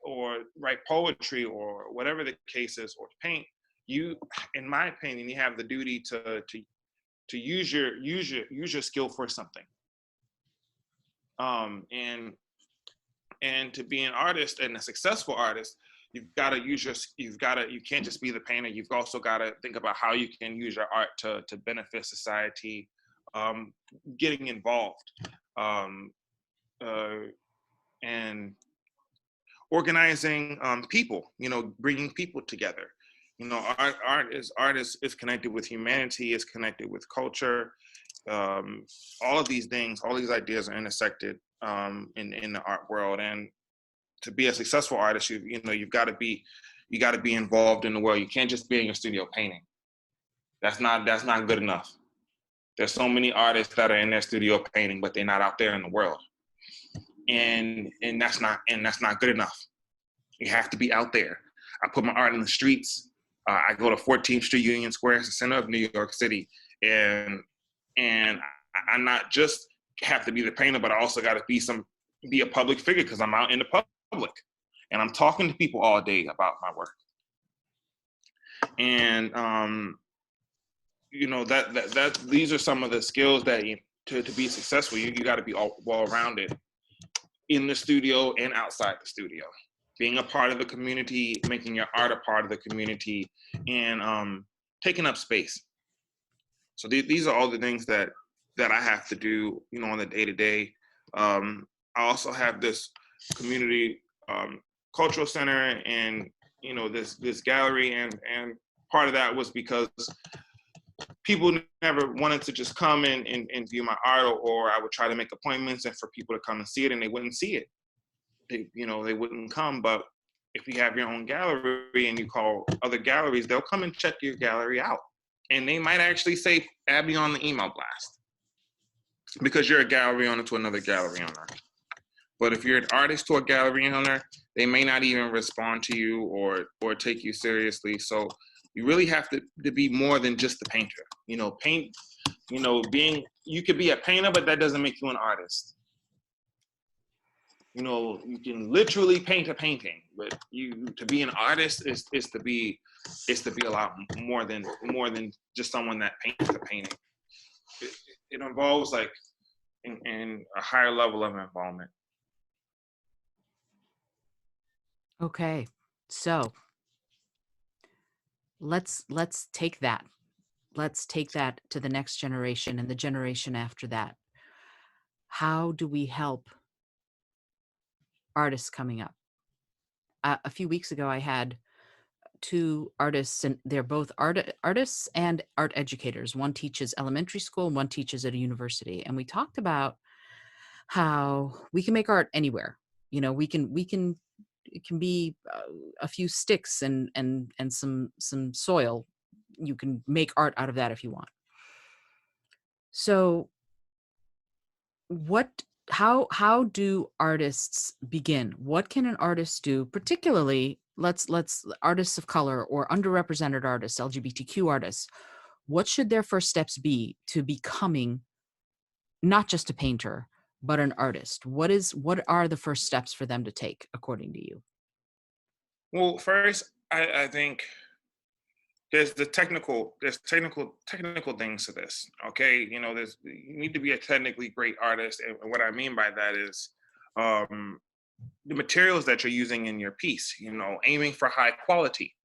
or write poetry, or whatever the case is, or to paint, you, in my opinion, you have the duty to use your skill for something. And to be an artist and a successful artist, you can't just be the painter. You've also got to think about how you can use your art to benefit society. Getting involved, um, uh, and organizing people, bringing people together. Art is connected with humanity, is connected with culture. All of these things, all these ideas are intersected in the art world. And to be a successful artist, you got to be involved in the world. You can't just be in your studio painting. That's not good enough. There's so many artists that are in their studio painting, but they're not out there in the world. And that's not good enough. You have to be out there. I put my art in the streets. I go to 14th Street, Union Square, it's the center of New York City, and I not just have to be the painter, but I also got to be a public figure, because I'm out in the public, and I'm talking to people all day about my work. And that these are some of the skills that to be successful, you got to be all well rounded in the studio and outside the studio, being a part of the community, making your art a part of the community, and taking up space. So these are all the things that I have to do, on the day to day. I also have this community cultural center, and this gallery, and part of that was because people never wanted to just come and view my art, or I would try to make appointments and for people to come and see it, and they wouldn't see it. They wouldn't come. But if you have your own gallery and you call other galleries, they'll come and check your gallery out. And they might actually say, add me on the email blast, because you're a gallery owner to another gallery owner. But if you're an artist to a gallery owner, they may not even respond to you or take you seriously. So you really have to be more than just a painter. Paint, you could be a painter, but that doesn't make you an artist. You can literally paint a painting, but to be an artist is to be a lot more than just someone that paints a painting. It involves, like, in a higher level of involvement. Okay. So let's take that. Let's take that to the next generation and the generation after that. How do we help artists coming up? A few weeks ago, I had two artists, and they're both artists and art educators. One teaches elementary school, and one teaches at a university. And we talked about how we can make art anywhere. We can it can be a few sticks and some soil. You can make art out of that if you want. So what how do artists begin? What can an artist do, particularly let's artists of color or underrepresented artists, LGBTQ artists? What should their first steps be to becoming not just a painter, but an artist? What are the first steps for them to take, according to you? Well, first, I think there's technical things to this. Okay, there's you need to be a technically great artist, and what I mean by that is um, the materials that you're using in your piece. Aiming for high quality.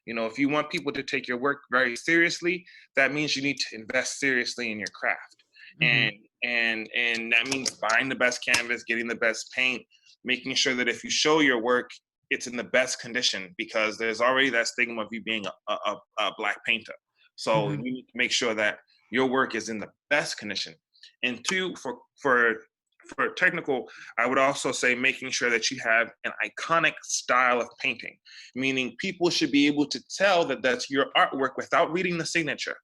If you want people to take your work very seriously, that means you need to invest seriously in your craft, Mm-hmm. and and that means buying the best canvas, getting the best paint, making sure that if you show your work, it's in the best condition because there's already that stigma of you being a black painter. So you Mm-hmm. need to make sure that your work is in the best condition. And two, for technical, I would also say making sure that you have an iconic style of painting, meaning people should be able to tell that that's your artwork without reading the signature.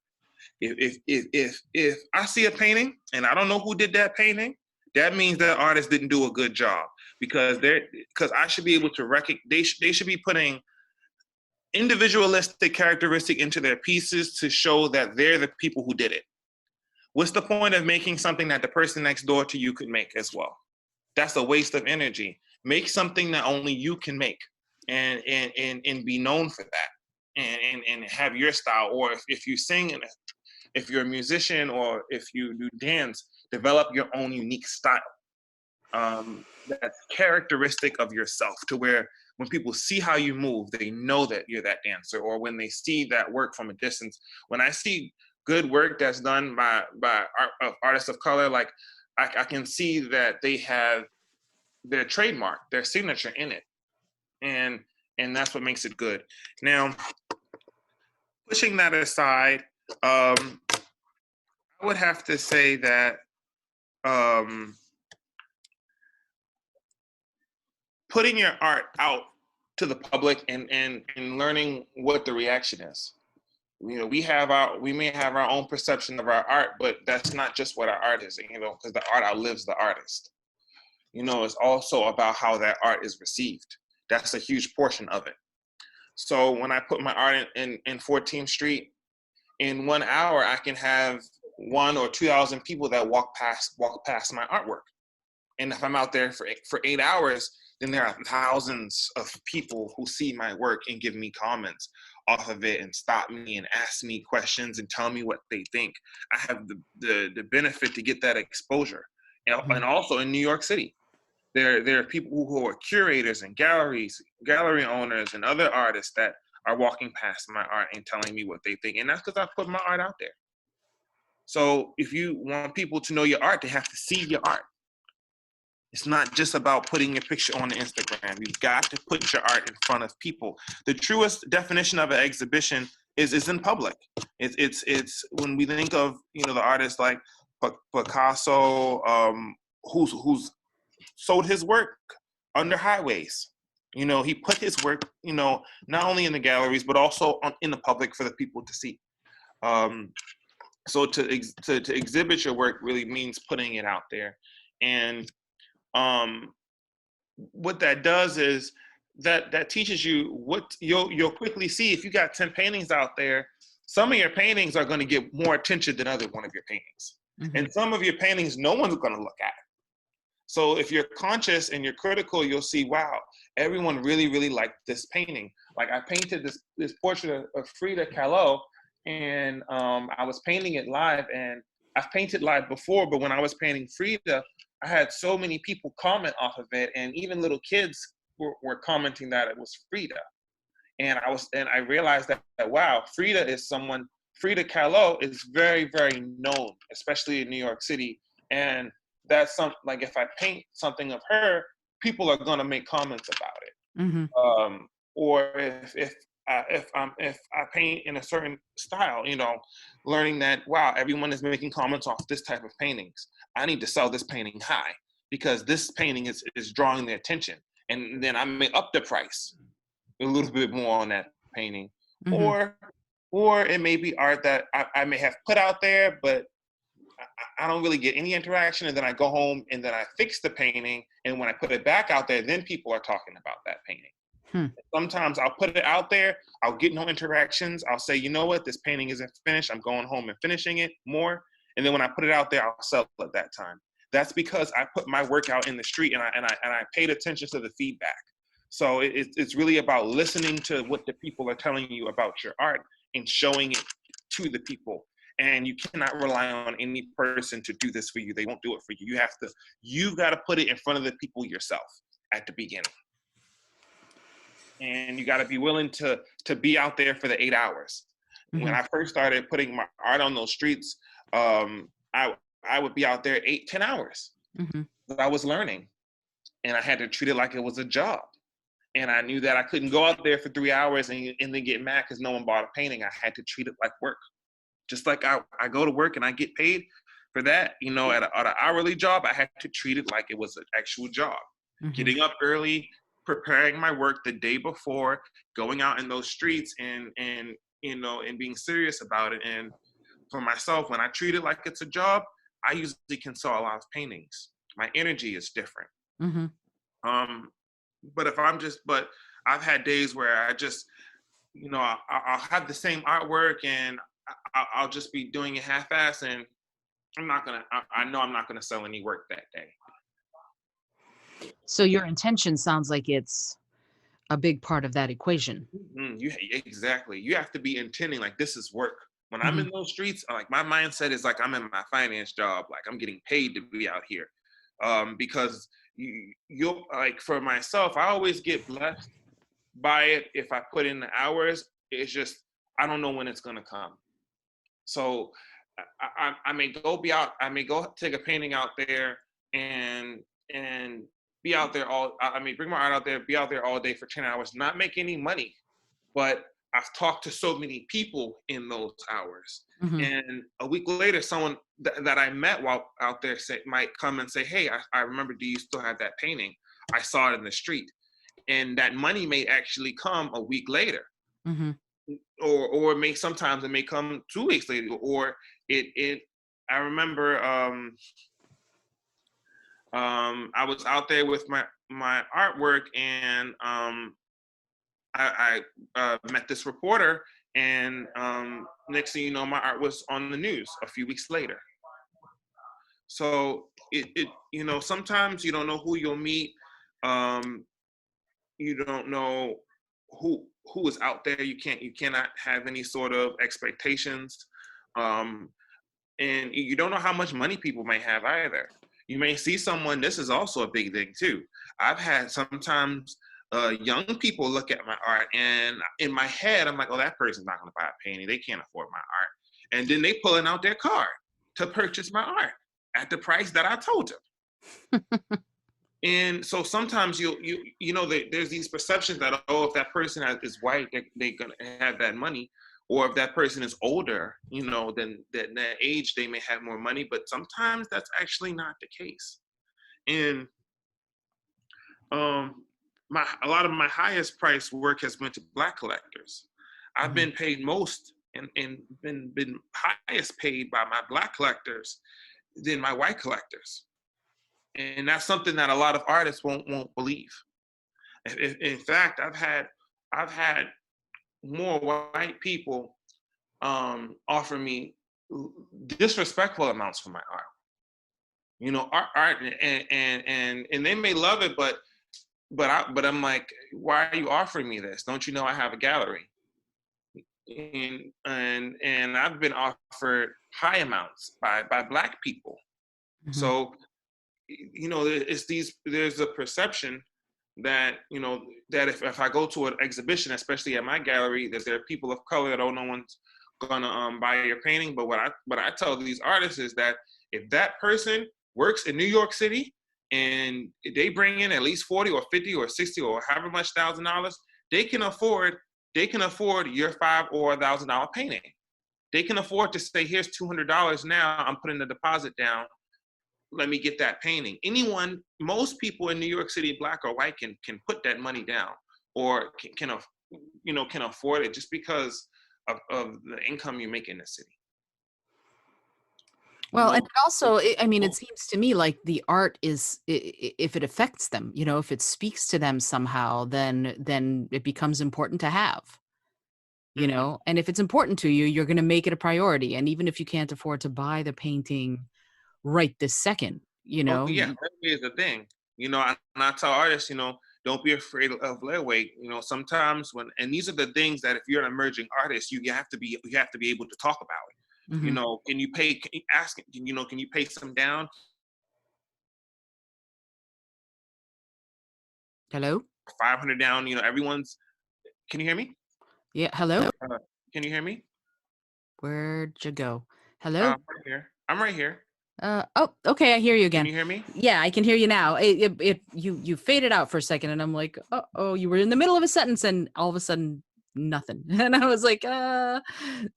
If I see a painting and I don't know who did that painting, that means that artist didn't do a good job because I should be able to recognize they should be putting individualistic characteristic into their pieces to show that they're the people who did it. What's the point of making something that the person next door to you could make as well? That's a waste of energy. Make something that only you can make, and be known for that, and have your style. Or if you sing, and if you're a musician, or if you do dance, develop your own unique style. That's characteristic of yourself, to where when people see how you move, they know that you're that dancer. Or when they see that work from a distance, when I see good work that's done by artists of color, like I can see that they have their trademark, their signature in it, and and that's what makes it good. Now, pushing that aside, I would have to say that um, putting your art out to the public, and learning what the reaction is. We may have our own perception of our art, but that's not just what our art is. Because the art outlives the artist. It's also about how that art is received. That's a huge portion of it. So when I put my art in 14th Street, in 1 hour, I can have 1 or 2,000 people that walk past my artwork. And if I'm out there for 8 hours, then there are thousands of people who see my work and give me comments off of it, and stop me and ask me questions and tell me what they think. I have the benefit to get that exposure. And also in New York City, there are people who are curators and gallery owners and other artists that are walking past my art and telling me what they think. And that's because I put my art out there. So if you want people to know your art, they have to see your art. It's not just about putting your picture on the Instagram. You've got to put your art in front of people. The truest definition of an exhibition is in public. It's when we think of the artists like Picasso, who's sold his work under highways. He put his work, not only in the galleries but also in the public for the people to see. So to exhibit your work really means putting it out there, and what that does is that teaches you what you'll quickly see. If you got 10 paintings out there, some of your paintings are going to get more attention than other one of your paintings, and some of your paintings no one's going to look at. So if you're conscious and you're critical, you'll see, wow, everyone really, really liked this painting. Like I painted this portrait of Frida Kahlo, and I was painting it live. And I've painted live before, but when I was painting Frida, I had so many people comment off of it, and even little kids were commenting that it was Frida. And I realized that wow, Frida Kahlo is very, very known, especially in New York City. And that's like if I paint something of her, people are gonna make comments about it. Mm-hmm. Or if I paint in a certain style, learning that wow, everyone is making comments off this type of paintings. I need to sell this painting high because this painting is drawing their attention, and then I may up the price a little bit more on that painting. Mm-hmm. Or it may be art that I may have put out there, but I don't really get any interaction, and then I go home and then I fix the painting, and when I put it back out there, then people are talking about that painting. Hmm. Sometimes I'll put it out there, I'll get no interactions, I'll say, you know what, this painting isn't finished, I'm going home and finishing it more, and then when I put it out there, I'll sell it at that time. That's because I put my work out in the street, and I paid attention to the feedback. So it's really about listening to what the people are telling you about your art and showing it to the people. And you cannot rely on any person to do this for you. They won't do it for you. You've got to put it in front of the people yourself at the beginning. And you got to be willing to be out there for the 8 hours. Mm-hmm. When I first started putting my art on those streets, I would be out there 8-10 hours. Mm-hmm. I was learning, and I had to treat it like it was a job. And I knew that I couldn't go out there for 3 hours and then get mad because no one bought a painting. I had to treat it like work. Just like I go to work and I get paid for that, you know, at an hourly job, I had to treat it like it was an actual job. Mm-hmm. Getting up early, preparing my work the day before, going out in those streets and you know, and being serious about it. And for myself, when I treat it like it's a job, I usually can sell a lot of paintings. My energy is different. Mm-hmm. But I've had days where I just, you know, I'll have the same artwork and I'll just be doing it half-ass, and I know I'm not gonna sell any work that day. So your intention sounds like it's a big part of that equation. Mm-hmm. Exactly. You have to be intending like this is work. When I'm Mm-hmm. in those streets, like my mindset is like I'm in my finance job, like I'm getting paid to be out here. Because you'll like for myself, I always get blessed by it if I put in the hours. It's just I don't know when it's gonna come. So I may go take a painting out there and be out there bring my art out there, be out there all day for 10 hours, not make any money, but I've talked to so many people in those hours. Mm-hmm. And a week later, someone that I met while out there might come and say, hey, I remember, do you still have that painting? I saw it in the street. And that money may actually come a week later. Mm-hmm. Or sometimes it may come 2 weeks later, or I remember I was out there with my artwork, and I met this reporter, and next thing you know, my art was on the news a few weeks later. So it you know, sometimes you don't know who you'll meet. You don't know who is out there. You cannot have any sort of expectations, and you don't know how much money people may have either. You may see someone. This is also a big thing too. I've had sometimes young people look at my art, and in my head, I'm like, oh, that person's not going to buy a painting. They can't afford my art. And then they pulling out their card to purchase my art at the price that I told them. And so sometimes you know there's these perceptions that, oh, if that person is white, they're gonna have that money, or if that person is older, you know, then that age they may have more money. But sometimes that's actually not the case. And a lot of my highest priced work has been to Black collectors. I've mm-hmm. been paid most and been highest paid by my Black collectors than my white collectors. And that's something that a lot of artists won't believe. In fact, I've had more white people offer me disrespectful amounts for my art. You know, art, and they may love it, but I'm like, why are you offering me this? Don't you know I have a gallery? And I've been offered high amounts by Black people. Mm-hmm. So, you know, there's a perception that, you know, that if I go to an exhibition, especially at my gallery, that there are people of color that, oh, no one's gonna buy your painting. But what I tell these artists is that if that person works in New York City and they bring in at least 40 or 50 or 60 or however much $1,000, they can afford your $5,000 or $1,000 painting. They can afford to say, here's $200 now, I'm putting the deposit down. Let me get that painting. Most people in New York City, Black or white, can put that money down, or can afford it just because of the income you make in the city. You Well, and know, it also, I mean, it oh, seems to me like the art is, if it affects them, if it speaks to them somehow, then it becomes important to have. mhm. And if it's important to you, you're going to make it a priority. And even if you can't afford to buy the painting right this second, Oh yeah, layaway is the thing. And I tell artists, don't be afraid of layaway. Sometimes and these are the things that if you're an emerging artist, you have to be able to talk about it. Mhm. Can you pay? Can you ask? Can you pay some down? Hello? 500 down. Everyone's. Can you hear me? Yeah, hello? Uh, can you hear me? Where'd you go? Hello? Right here. I'm right here. Oh, okay, I hear you Can again. you hear me? Yeah, I can hear you now. You faded out for a second, and I'm like, oh, you were in the middle of a sentence, and all of a sudden, nothing. And I was like,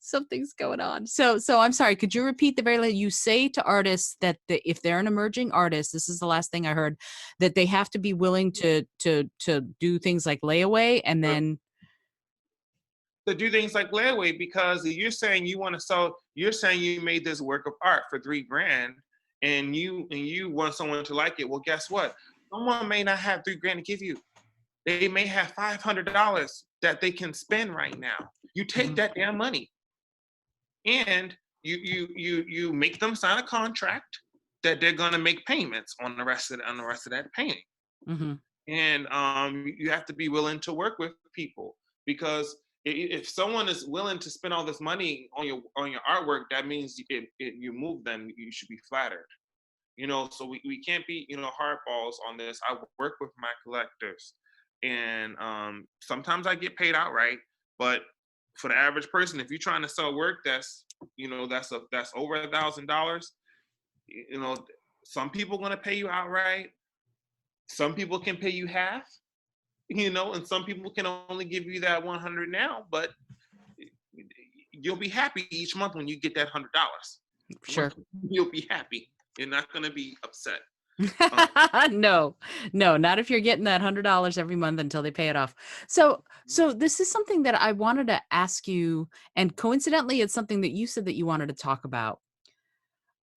something's going on. So I'm sorry. Could you repeat the very last? You say to artists that if they're an emerging artist, this is the last thing I heard, that they have to be willing to do things like layaway, and then. To do things like layaway because you're saying you want to sell. You're saying you made this work of art for 3 grand, and you want someone to like it. Well, guess what? Someone may not have 3 grand to give you. They may have $500 that they can spend right now. You take Mhm, that damn money and you make them sign a contract that they're gonna make payments on the rest of that painting. mhm, And you have to be willing to work with people because if someone is willing to spend all this money on your artwork, that means you move them. You should be flattered. So we can't be hardballs on this. I work with my collectors, and sometimes I get paid outright, but for the average person, if you're trying to sell work that's over $1,000, you know some people going to pay you outright, some people can pay you half, and some people can only give you that 100 now, but you'll be happy each month when you get that $100. sure. You'll be happy. You're not going to be upset. um, No, no, not if you're getting that $100 every month until they pay it off. So this is something that I wanted to ask you, and coincidentally, it's something that you said that you wanted to talk about.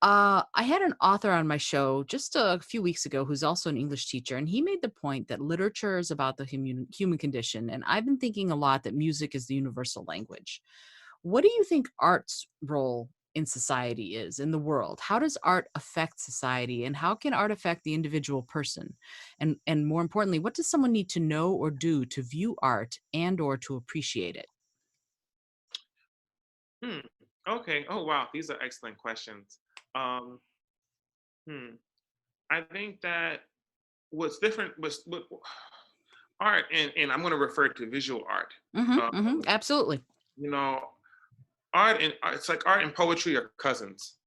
I had an author on my show just a few weeks ago who's also an English teacher, and he made the point that literature is about the human condition. And I've been thinking a lot that music is the universal language. What do you think art's role in society is, in the world? How does art affect society, and how can art affect the individual person? And more importantly, what does someone need to know or do to view art and or to appreciate it? hmm, okay. Oh wow, these are excellent questions. Um, hmm. I think that what's different was what art, and I'm going to refer to visual art. Mhm, Um, mhm, absolutely. you know, it's like art and poetry are cousins.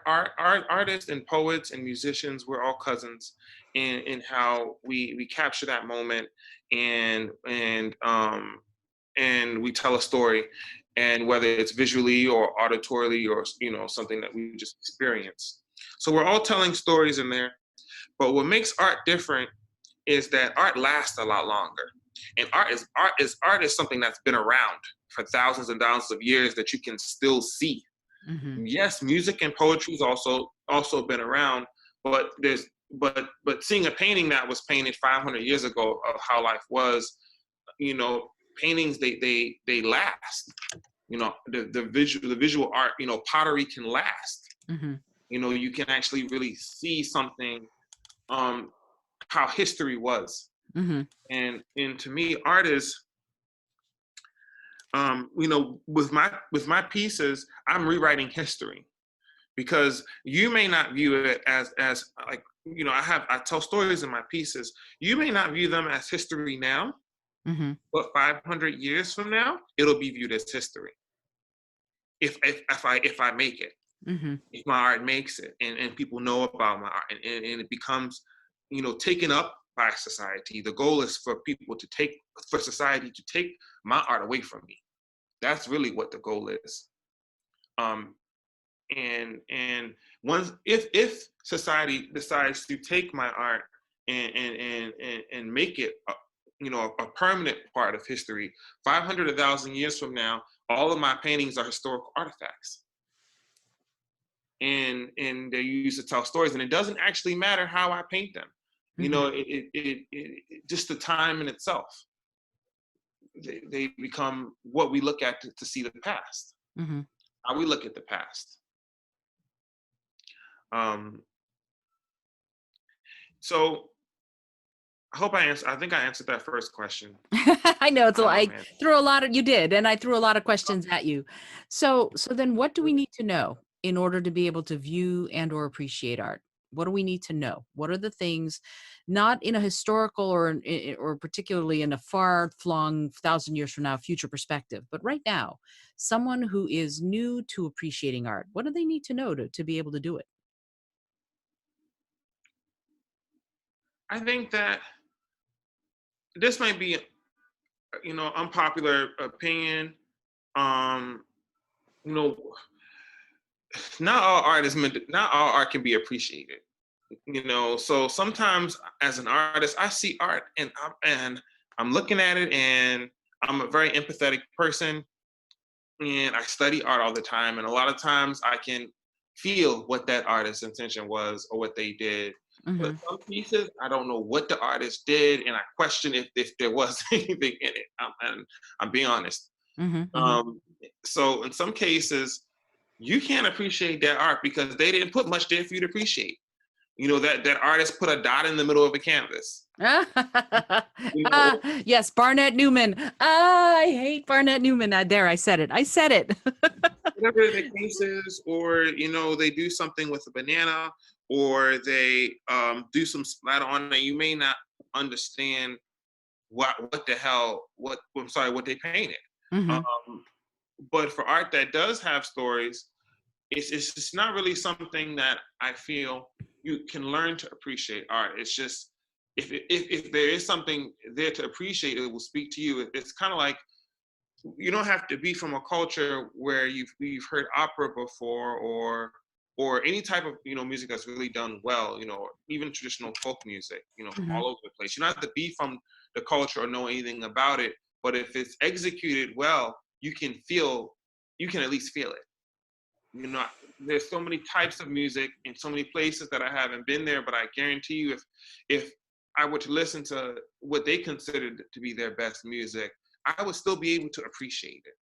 Artists and poets and musicians, we're all cousins in how we capture that moment, and we tell a story, and whether it's visually or auditorily or something that we just experience. So we're all telling stories in there, but what makes art different is that art lasts a lot longer. And art is something that's been around for thousands and thousands of years that you can still see. Mhm, Yes, music and poetry's also been around, but seeing a painting that was painted 500 years ago of how life was, paintings they last. The visual art, pottery can last. mhm, You can actually really see something, um how history was. mhm, And to me, art is, with my pieces, I'm rewriting history, because you may not view it as like, I tell stories in my pieces. You may not view them as history now, mhm, but 500 years from now it'll be viewed as history, if I make it, mhm. if my art makes it, and people know about my art, and it becomes taken up by society. The goal is for society to take my art away from me. That's really what the goal is. um and once, if society decides to take my art and make it a permanent part of history, 500 1,000 years from now, all of my paintings are historical artifacts. and they're used to tell stories, and it doesn't actually matter how I paint them. You Mhm. know, just the time in itself. They become what we look at to see the past. Mhm. How we look at the past. Um, so I hope I answer. I think I answered that first question. I know it's a lot. I Man, threw a lot of you did, and I threw a lot of questions at you. So then what do we need to know in order to be able to view and or appreciate art? What do we need to know? What are the things, not in a historical or particularly in a far-flung 1,000 years from now future perspective, but right now, someone who is new to appreciating art, what do they need to know to be able to do it? I think that this might be, unpopular opinion. Um, you know, not all art is meant. Not all art can be appreciated. So sometimes as an artist, I see art and I'm looking at it, and I'm a very empathetic person, and I study art all the time, and a lot of times I can feel what that artist's intention was or what they did. But Mhm. some pieces, I don't know what the artist did, and I question if there was anything in it. And I'm being honest. Mhm. Mhm. Um, so in some cases, you can't appreciate that art because they didn't put much there for you to appreciate. That artist put a dot in the middle of a canvas. You know, Ah, yes, Barnett Newman. I hate Barnett Newman. There, I said it. I said it. whatever the case is, or they do something with a banana, or they do some splatter on it. You may not understand what the hell what I'm sorry what they painted. Mhm. Um, but for art that does have stories, it's just not really something that I feel you can learn to appreciate art. It's just if there is something there to appreciate, it will speak to you. It's kind of like you don't have to be from a culture where you've heard opera before, or any type of music that's really done well, even traditional folk music, Mhm. all over the place. You don't have to be from the culture or know anything about it, but if it's executed well, you can at least feel it. you know there's so many types of music in so many places that I haven't been there, but I guarantee you, if I were to listen to what they considered to be their best music, I would still be able to appreciate it.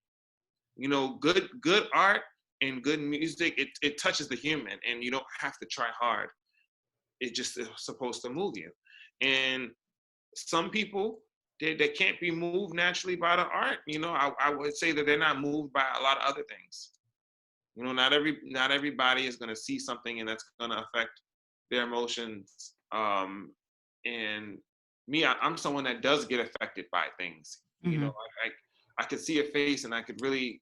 Good art and good music, it touches the human, and you don't have to try hard. It just is supposed to move you. And some people, they can't be moved naturally by the art. I would say that they're not moved by a lot of other things. Not everybody is going to see something and that's going to affect their emotions. And me, I'm someone that does get affected by things. Mhm. I could see a face and I could really,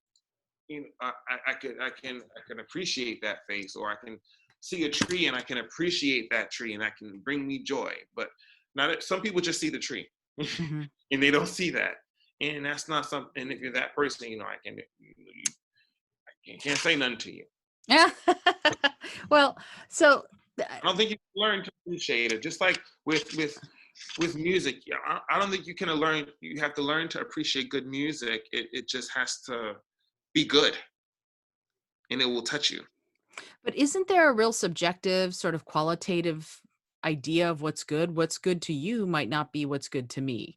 I can appreciate that face, or I can see a tree and I can appreciate that tree and that can bring me joy. But not some people just see the tree Mhm. and they don't see that, and that's not something. And if you're that person, I can't say nothing to you. Yeah. Well, so I don't think you can learn to appreciate it. Just like with music, yeah, I don't think you can learn. You have to learn to appreciate good music. It just has to be good, and it will touch you. but isn't there a real subjective, sort of qualitative idea of what's good? What's good to you might not be what's good to me.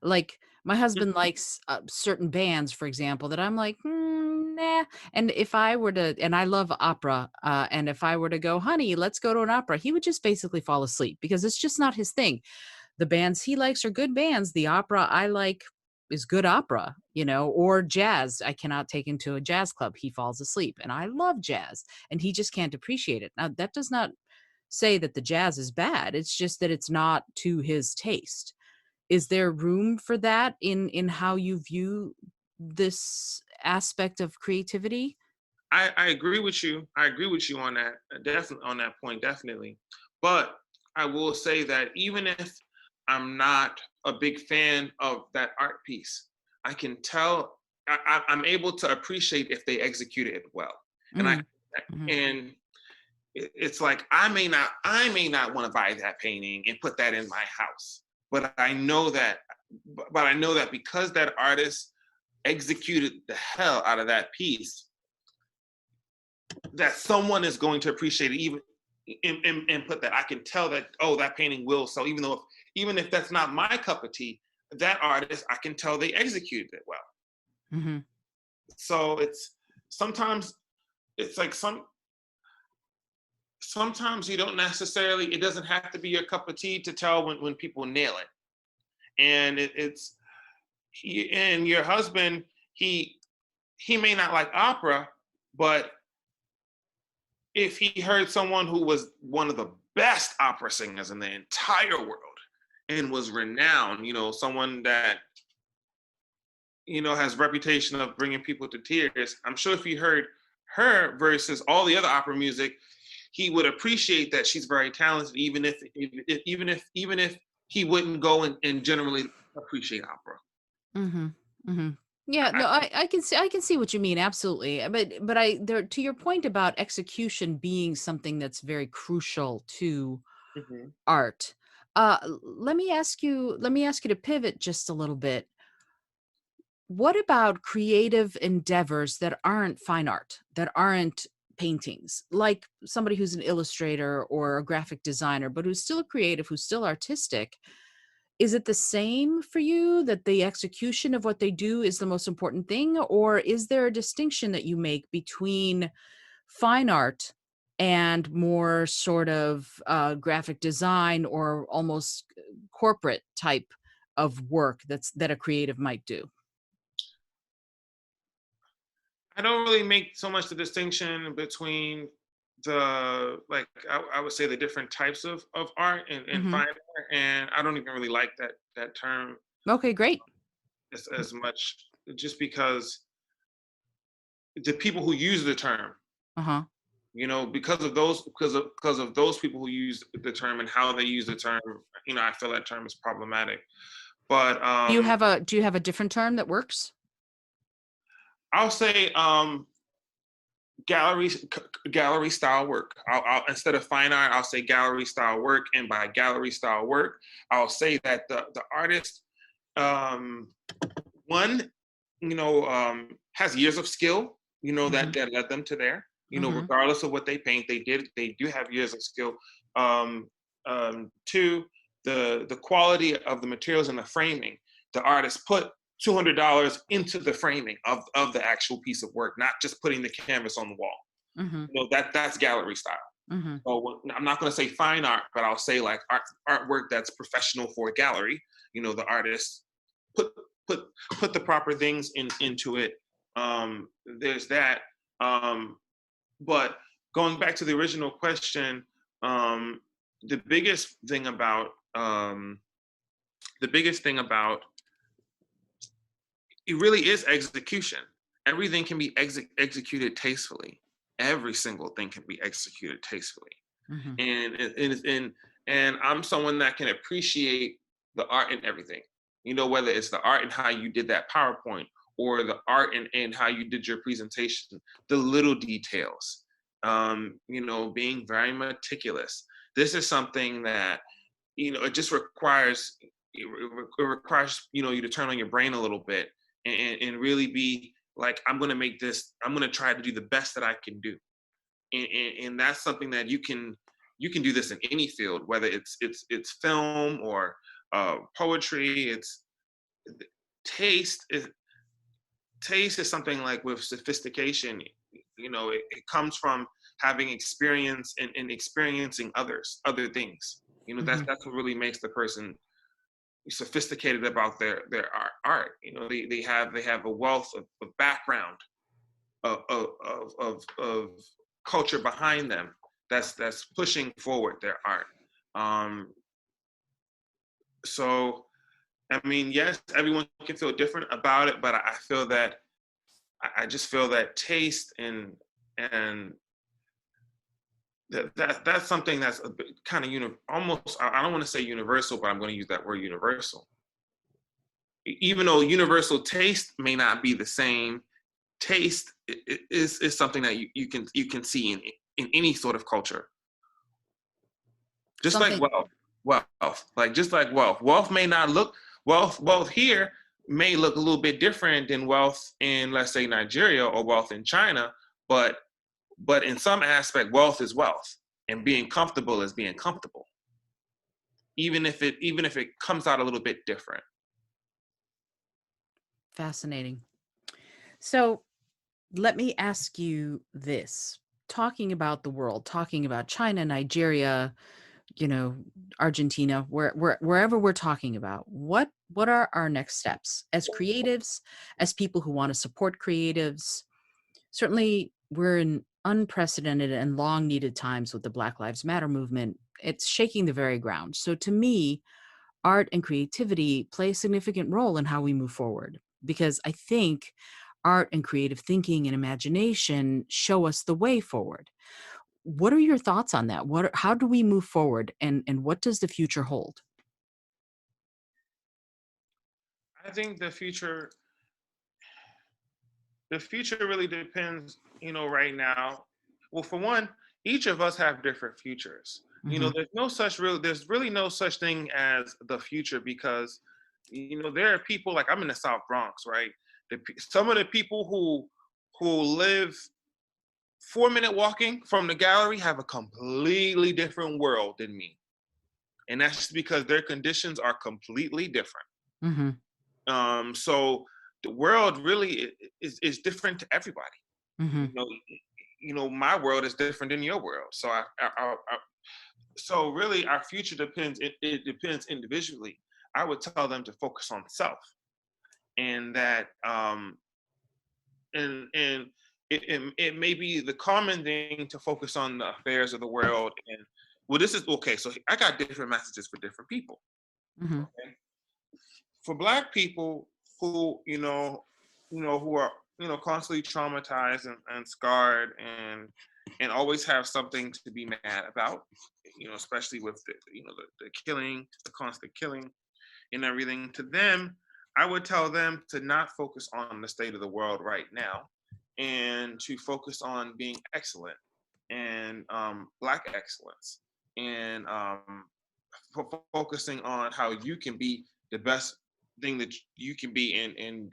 Like my husband likes certain bands, for example, that I'm like, nah. And if I were to, and I love opera, and if I were to go, honey, let's go to an opera, he would just basically fall asleep because it's just not his thing. The bands he likes are good bands. The opera I like is good opera, or jazz. I cannot take him to a jazz club. He falls asleep. And I love jazz, and he just can't appreciate it. Now, that does not say that the jazz is bad. It's just that it's not to his taste. Is there room for that in how you view this aspect of creativity? I agree with you. I agree with you on that. Definitely on that point. Definitely. But I will say that even if I'm not a big fan of that art piece, I can tell. I'm able to appreciate if they executed it well, and I Mm, mhm, and it's like I may not want to buy that painting and put that in my house, but I know that because that artist executed the hell out of that piece, that someone is going to appreciate it, even and put that. I can tell that, oh, that painting will sell, even if that's not my cup of tea, that artist, I can tell they executed it well. Mm-hmm. So sometimes it's like sometimes you don't necessarily, it doesn't have to be your cup of tea to tell when people nail it. And and your husband, he may not like opera, but if he heard someone who was one of the best opera singers in the entire world and was renowned, someone that, has reputation of bringing people to tears, I'm sure if he heard her versus all the other opera music, he would appreciate that she's very talented, even if he wouldn't go and generally appreciate opera. Mm-hmm. Mm-hmm. Yeah, I, no, I can see what you mean, absolutely. But I there to your point about execution being something that's very crucial to Mhm. art. Let me ask you to pivot just a little bit. What about creative endeavors that aren't fine art, that aren't paintings, like somebody who's an illustrator or a graphic designer, but who's still a creative, who's still artistic? Is it the same for you that the execution of what they do is the most important thing? Or is there a distinction that you make between fine art and more sort of graphic design or almost corporate type of work that a creative might do? I don't really make so much the distinction between I would say the different types of art and Hmm. fine art, and I don't even really like that term Okay, great. as much, just because the people who use the term, Uh-huh. because of those people who use the term and how they use the term, I feel that term is problematic. But Do you have a different term that works? I'll say gallery gallery style work. Instead of fine art, I'll say gallery style work, and by gallery style work, I'll say that the artist, um, one, has years of skill, Hmm. that led them to there. Hmm. Regardless of what they paint, they do have years of skill. Um, Two, the quality of the materials and the framing. The artist put $200 into the framing of the actual piece of work, not just putting the canvas on the wall. Hmm. That's gallery style. Hmm. So I'm not going to say fine art, but I'll say like artwork that's professional for a gallery. The artist put put put the proper things into it. There's that. Um, but going back to the original question, um, the biggest thing about um, the biggest thing about it really is execution. Everything can be executed tastefully. Every single thing can be executed tastefully. Hmm. And I'm someone that can appreciate the art in everything. Whether it's the art and how you did that PowerPoint, or the art and how you did your presentation, the little details. Being very meticulous. This is something that it just requires you to turn on your brain a little bit, and really be like, I'm going to make this. I'm going to try to do the best that I can do, and that's something that you can do this in any field, whether it's film or poetry. It's taste is taste is something like with sophistication. It comes from having experience and experiencing other things. Hmm. That's what really makes the person sophisticated about their art. They have a wealth of background of culture behind them that's pushing forward their art. Um, so I mean, yes, everyone can feel different about it, but I feel that I just feel that taste and that's something that's a bit kind of almost, I don't want to say universal, but I'm going to use that word universal. Even though universal taste may not be the same, taste is something that you can see in any sort of culture. Just like Something. wealth may not look wealth here may look a little bit different than wealth in, let's say, Nigeria, or wealth in China, but But in some aspect, wealth is wealth, and being comfortable is being comfortable, even if it comes out a little bit different. Fascinating. So let me ask you this. Talking about the world, talking about China, Nigeria, you know, Argentina, wherever we're talking about, what are our next steps as creatives, as people who want to support creatives? Certainly, we're in unprecedented and long needed times with the Black Lives Matter movement. It's shaking the very ground. So to me, art and creativity play a significant role in how we move forward, because I think art and creative thinking and imagination show us the way forward. What are your thoughts on that? How do we move forward, and what does the future hold? I think the future really depends, right now. Well, for one, each of us have different futures. Hmm. There's really no such thing as the future, because, there are people, like, I'm in the South Bronx, right? Some of the people who live 4-minute walking from the gallery have a completely different world than me. And that's just because their conditions are completely different. Hmm. So the world really is different to everybody. Hmm. You know, my world is different than your world. So so really, our future depends. It depends individually. I would tell them to focus on self, and that and it may be the common thing to focus on the affairs of the world. And well, this is okay. So I got different messages for different people. Hmm. Okay, for Black people who who are constantly traumatized and scarred, and always have something to be mad about, especially with the killing, the constant killing and everything. To them, I would tell them to not focus on the state of the world right now, and to focus on being excellent, and Black excellence, and focusing on how you can be the best thing that you can be, and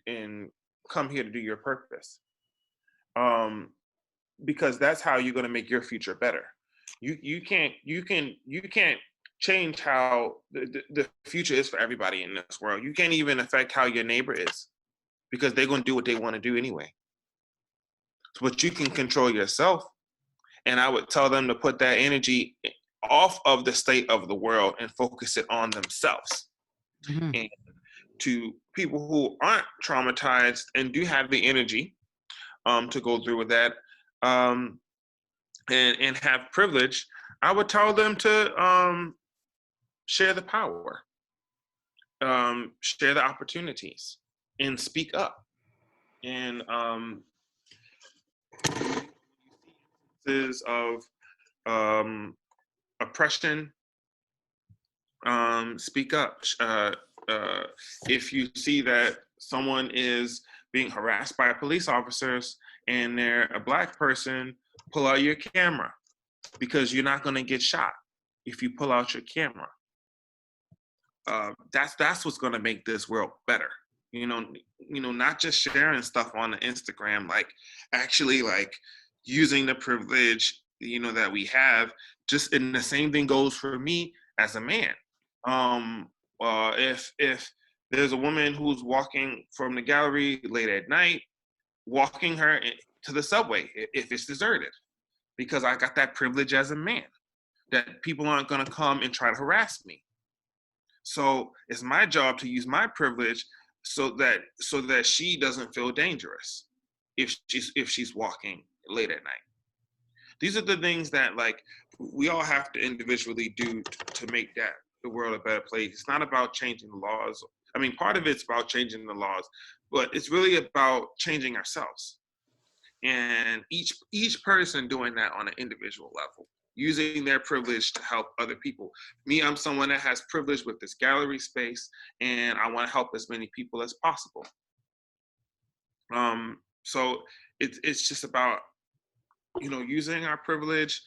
come here to do your purpose. Um, because that's how you're going to make your future better. You can't change how the future is for everybody in this world. You can't even affect how your neighbor is, because they're going to do what they want to do anyway. But you can control yourself, and I would tell them to put that energy off of the state of the world and focus it on themselves. Hmm. And to people who aren't traumatized and do have the energy to go through with that, um, and have privilege, I would tell them to share the power, share the opportunities, and speak up. And of oppression, speak up. If you see that someone is being harassed by police officers and they're a Black person, pull out your camera, because you're not going to get shot if you pull out your camera. That's what's going to make this world better. Not just sharing stuff on the Instagram, like actually like using the privilege that we have. Just, and the same thing goes for me as a man. Um, if there's a woman who's walking from the gallery late at night, walking her to the subway if it's deserted, because I got that privilege as a man, that people aren't going to come and try to harass me. So it's my job to use my privilege so that she doesn't feel dangerous if she's walking late at night. These are the things that, like, we all have to individually do to make that the world a better place. It's not about changing the laws. I mean, part of it's about changing the laws, but it's really about changing ourselves, and each person doing that on an individual level, using their privilege to help other people. Me, I'm someone that has privilege with this gallery space, and I want to help as many people as possible. So it's just about using our privilege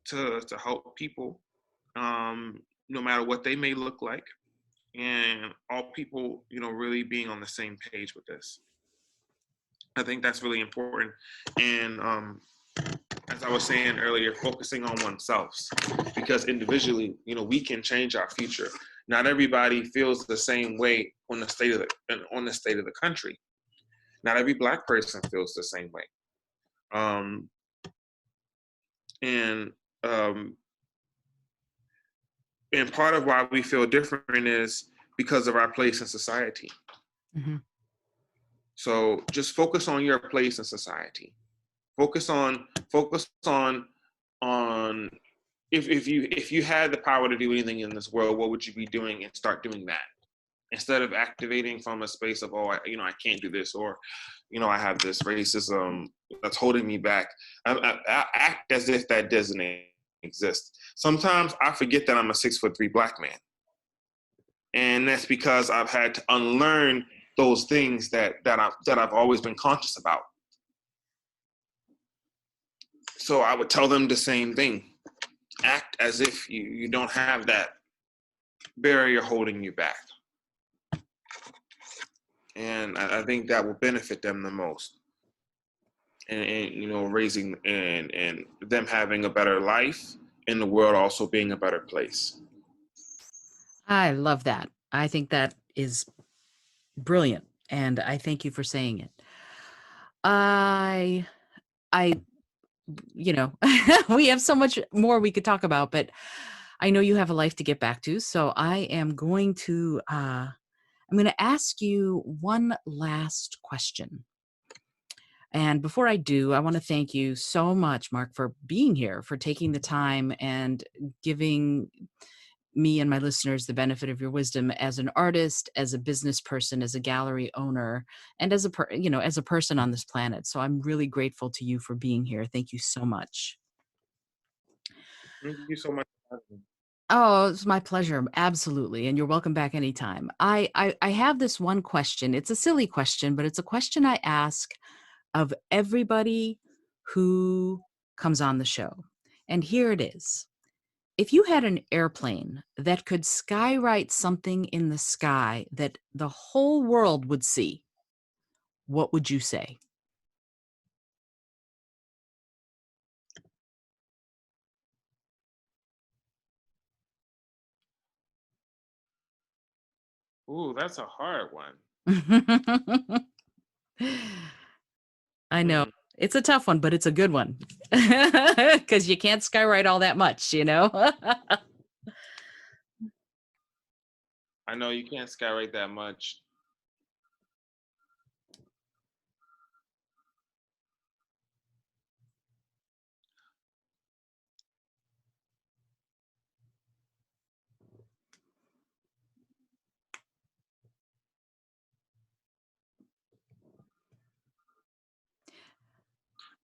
to help people, no matter what they may look like, and all people really being on the same page with this. I think that's really important. And as I was saying earlier, focusing on oneself, because individually, we can change our future. Not everybody feels the same way on the state of the country. Not every Black person feels the same way. Um, and um, and part of why we feel different is because of our place in society. Mm-hmm. So just focus on your place in society. Focus on if you had the power to do anything in this world, what would you be doing, and start doing that instead of activating from a space of, oh, I can't do this, or I have this racism that's holding me back. I act as if that doesn't exist. Sometimes I forget that I'm a 6'3" Black man, and that's because I've had to unlearn those things that I've always been conscious about. So I would tell them the same thing. Act as if you don't have that barrier holding you back. And I think that will benefit them the most. And raising and them having a better life, and the world also being a better place. I love that. I think that is brilliant, and I thank you for saying it. I we have so much more we could talk about, but I know you have a life to get back to, so I'm going to ask you one last question. And before I do, I want to thank you so much, Mark, for being here, for taking the time and giving me and my listeners the benefit of your wisdom as an artist, as a business person, as a gallery owner, and as a person on this planet. So I'm really grateful to you for being here. Thank you so much. Thank you so much. Oh, it's my pleasure. Absolutely. And you're welcome back anytime. I have this one question. It's a silly question, but it's a question I ask of everybody who comes on the show. And here it is. If you had an airplane that could skywrite something in the sky that the whole world would see, what would you say? Ooh, that's a hard one. I know. Hmm. It's a tough one, but it's a good one. Because you can't skywrite all that much, I know you can't skywrite that much.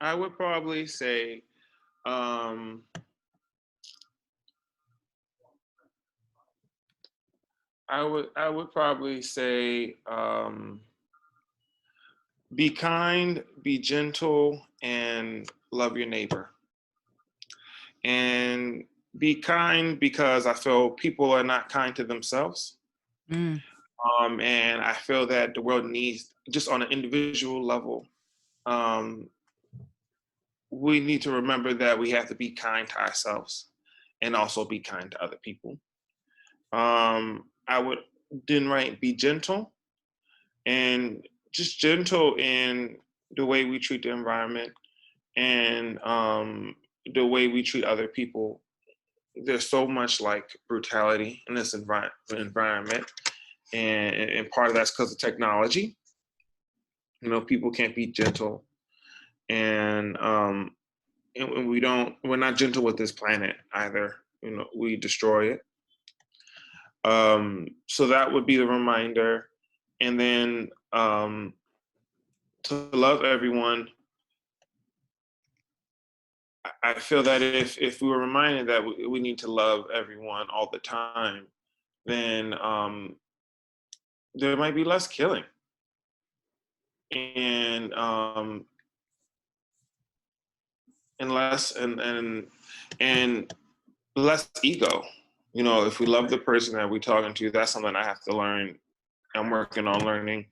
I would probably say, um, I would probably say, be kind, be gentle, and love your neighbor. And be kind because I feel people are not kind to themselves. Mm, And I feel that the world needs, just on an individual level, um, we need to remember that we have to be kind to ourselves and also be kind to other people. I would then write be gentle, and just gentle in the way we treat the environment, and the way we treat other people. There's so much like brutality in this environment, and part of that's because of technology. People can't be gentle, and we're not gentle with this planet either. We destroy it. So that would be the reminder. And then to love everyone. I feel that if we were reminded that we need to love everyone all the time, then there might be less killing, and less and less ego. If we love the person that we're talking to, that's something I have to learn. I'm working on learning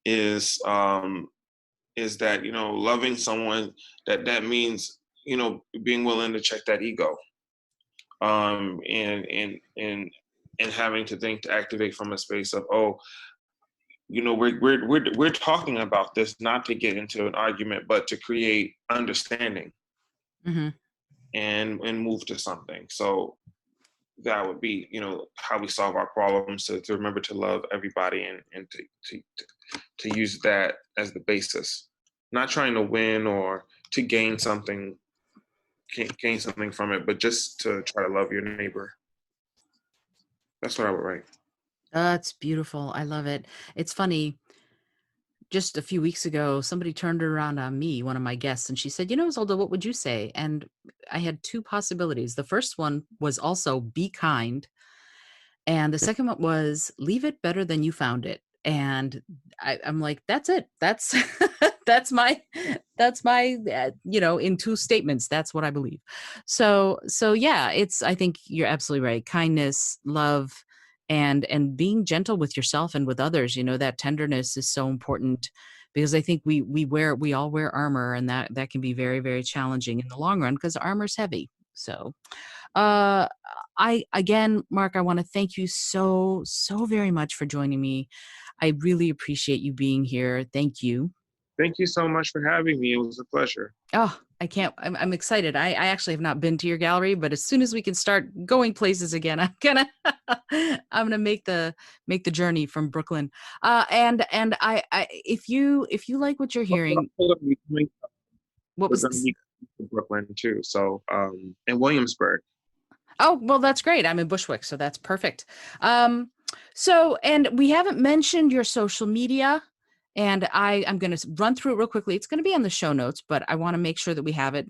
is that loving someone, that means being willing to check that ego, and having to activate from a space of, oh, we're talking about this not to get into an argument, but to create understanding Mm-hmm. and move to something. So that would be, how we solve our problems, to remember to love everybody, and to use that as the basis, not trying to win or to gain something from it, but just to try to love your neighbor. That's what I would write. That's beautiful. I love it. It's funny. Just a few weeks ago, somebody turned around on me, one of my guests, and she said, Zolda, what would you say? And I had two possibilities. The first one was also be kind. And the second one was leave it better than you found it. And I'm like, that's it. That's that's my in two statements, that's what I believe. So yeah, I think you're absolutely right. Kindness, love, and being gentle with yourself and with others. That tenderness is so important, because I think we all wear armor, and that can be very, very challenging in the long run, because armor's heavy. So uh again, Mark, I want to thank you so, so very much for joining me. I really appreciate you being here. Thank you. Thank you so much for having me. It was a pleasure. Oh, I'm excited. I actually have not been to your gallery, but as soon as we can start going places again, I'm gonna make the journey from Brooklyn. And if you like what you're hearing, We're what was going to this? meet in Brooklyn too. So, in Williamsburg. Oh, well, that's great. I'm in Bushwick, so that's perfect. And we haven't mentioned your social media, and I'm going to run through it real quickly. It's going to be on the show notes, but I want to make sure that we have it.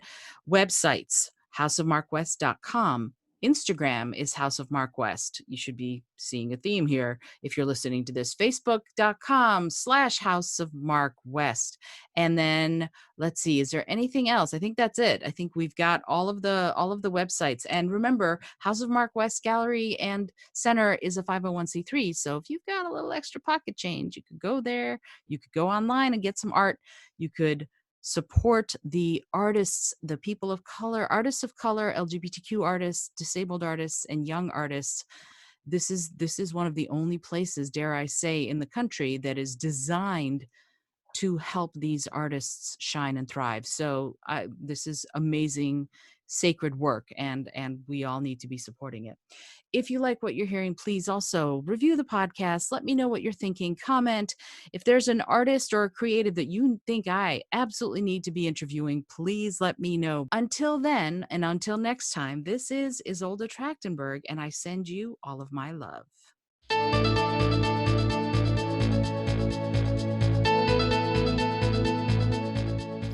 Websites, houseofmarkwest.com. Instagram is House of Mark West. You should be seeing a theme here if you're listening to this. Facebook.com/House of Mark West. And then let's see, is there anything else? I think that's it. I think we've got all of the websites. And remember, House of Mark West Gallery and Center is a 501c3. So if you've got a little extra pocket change, you could go there. You could go online and get some art. You could support the artists, the people of color, artists of color, LGBTQ artists, disabled artists, and young artists. This is one of the only places, dare I say, in the country that is designed to help these artists shine and thrive. So this is amazing, sacred work, and we all need to be supporting it. If you like what you're hearing, please also review the podcast. Let me know what you're thinking. Comment. If there's an artist or a creative that you think I absolutely need to be interviewing, please let me know. Until then, and until next time, this is Isolde Trachtenberg, and I send you all of my love.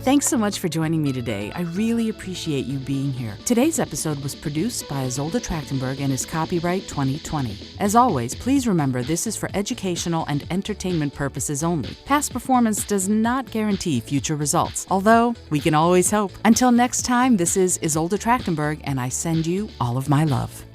Thanks so much for joining me today. I really appreciate you being here. Today's episode was produced by Isolde Trachtenberg and is copyright 2020. As always, please remember this is for educational and entertainment purposes only. Past performance does not guarantee future results, although we can always hope. Until next time, this is Isolde Trachtenberg, and I send you all of my love.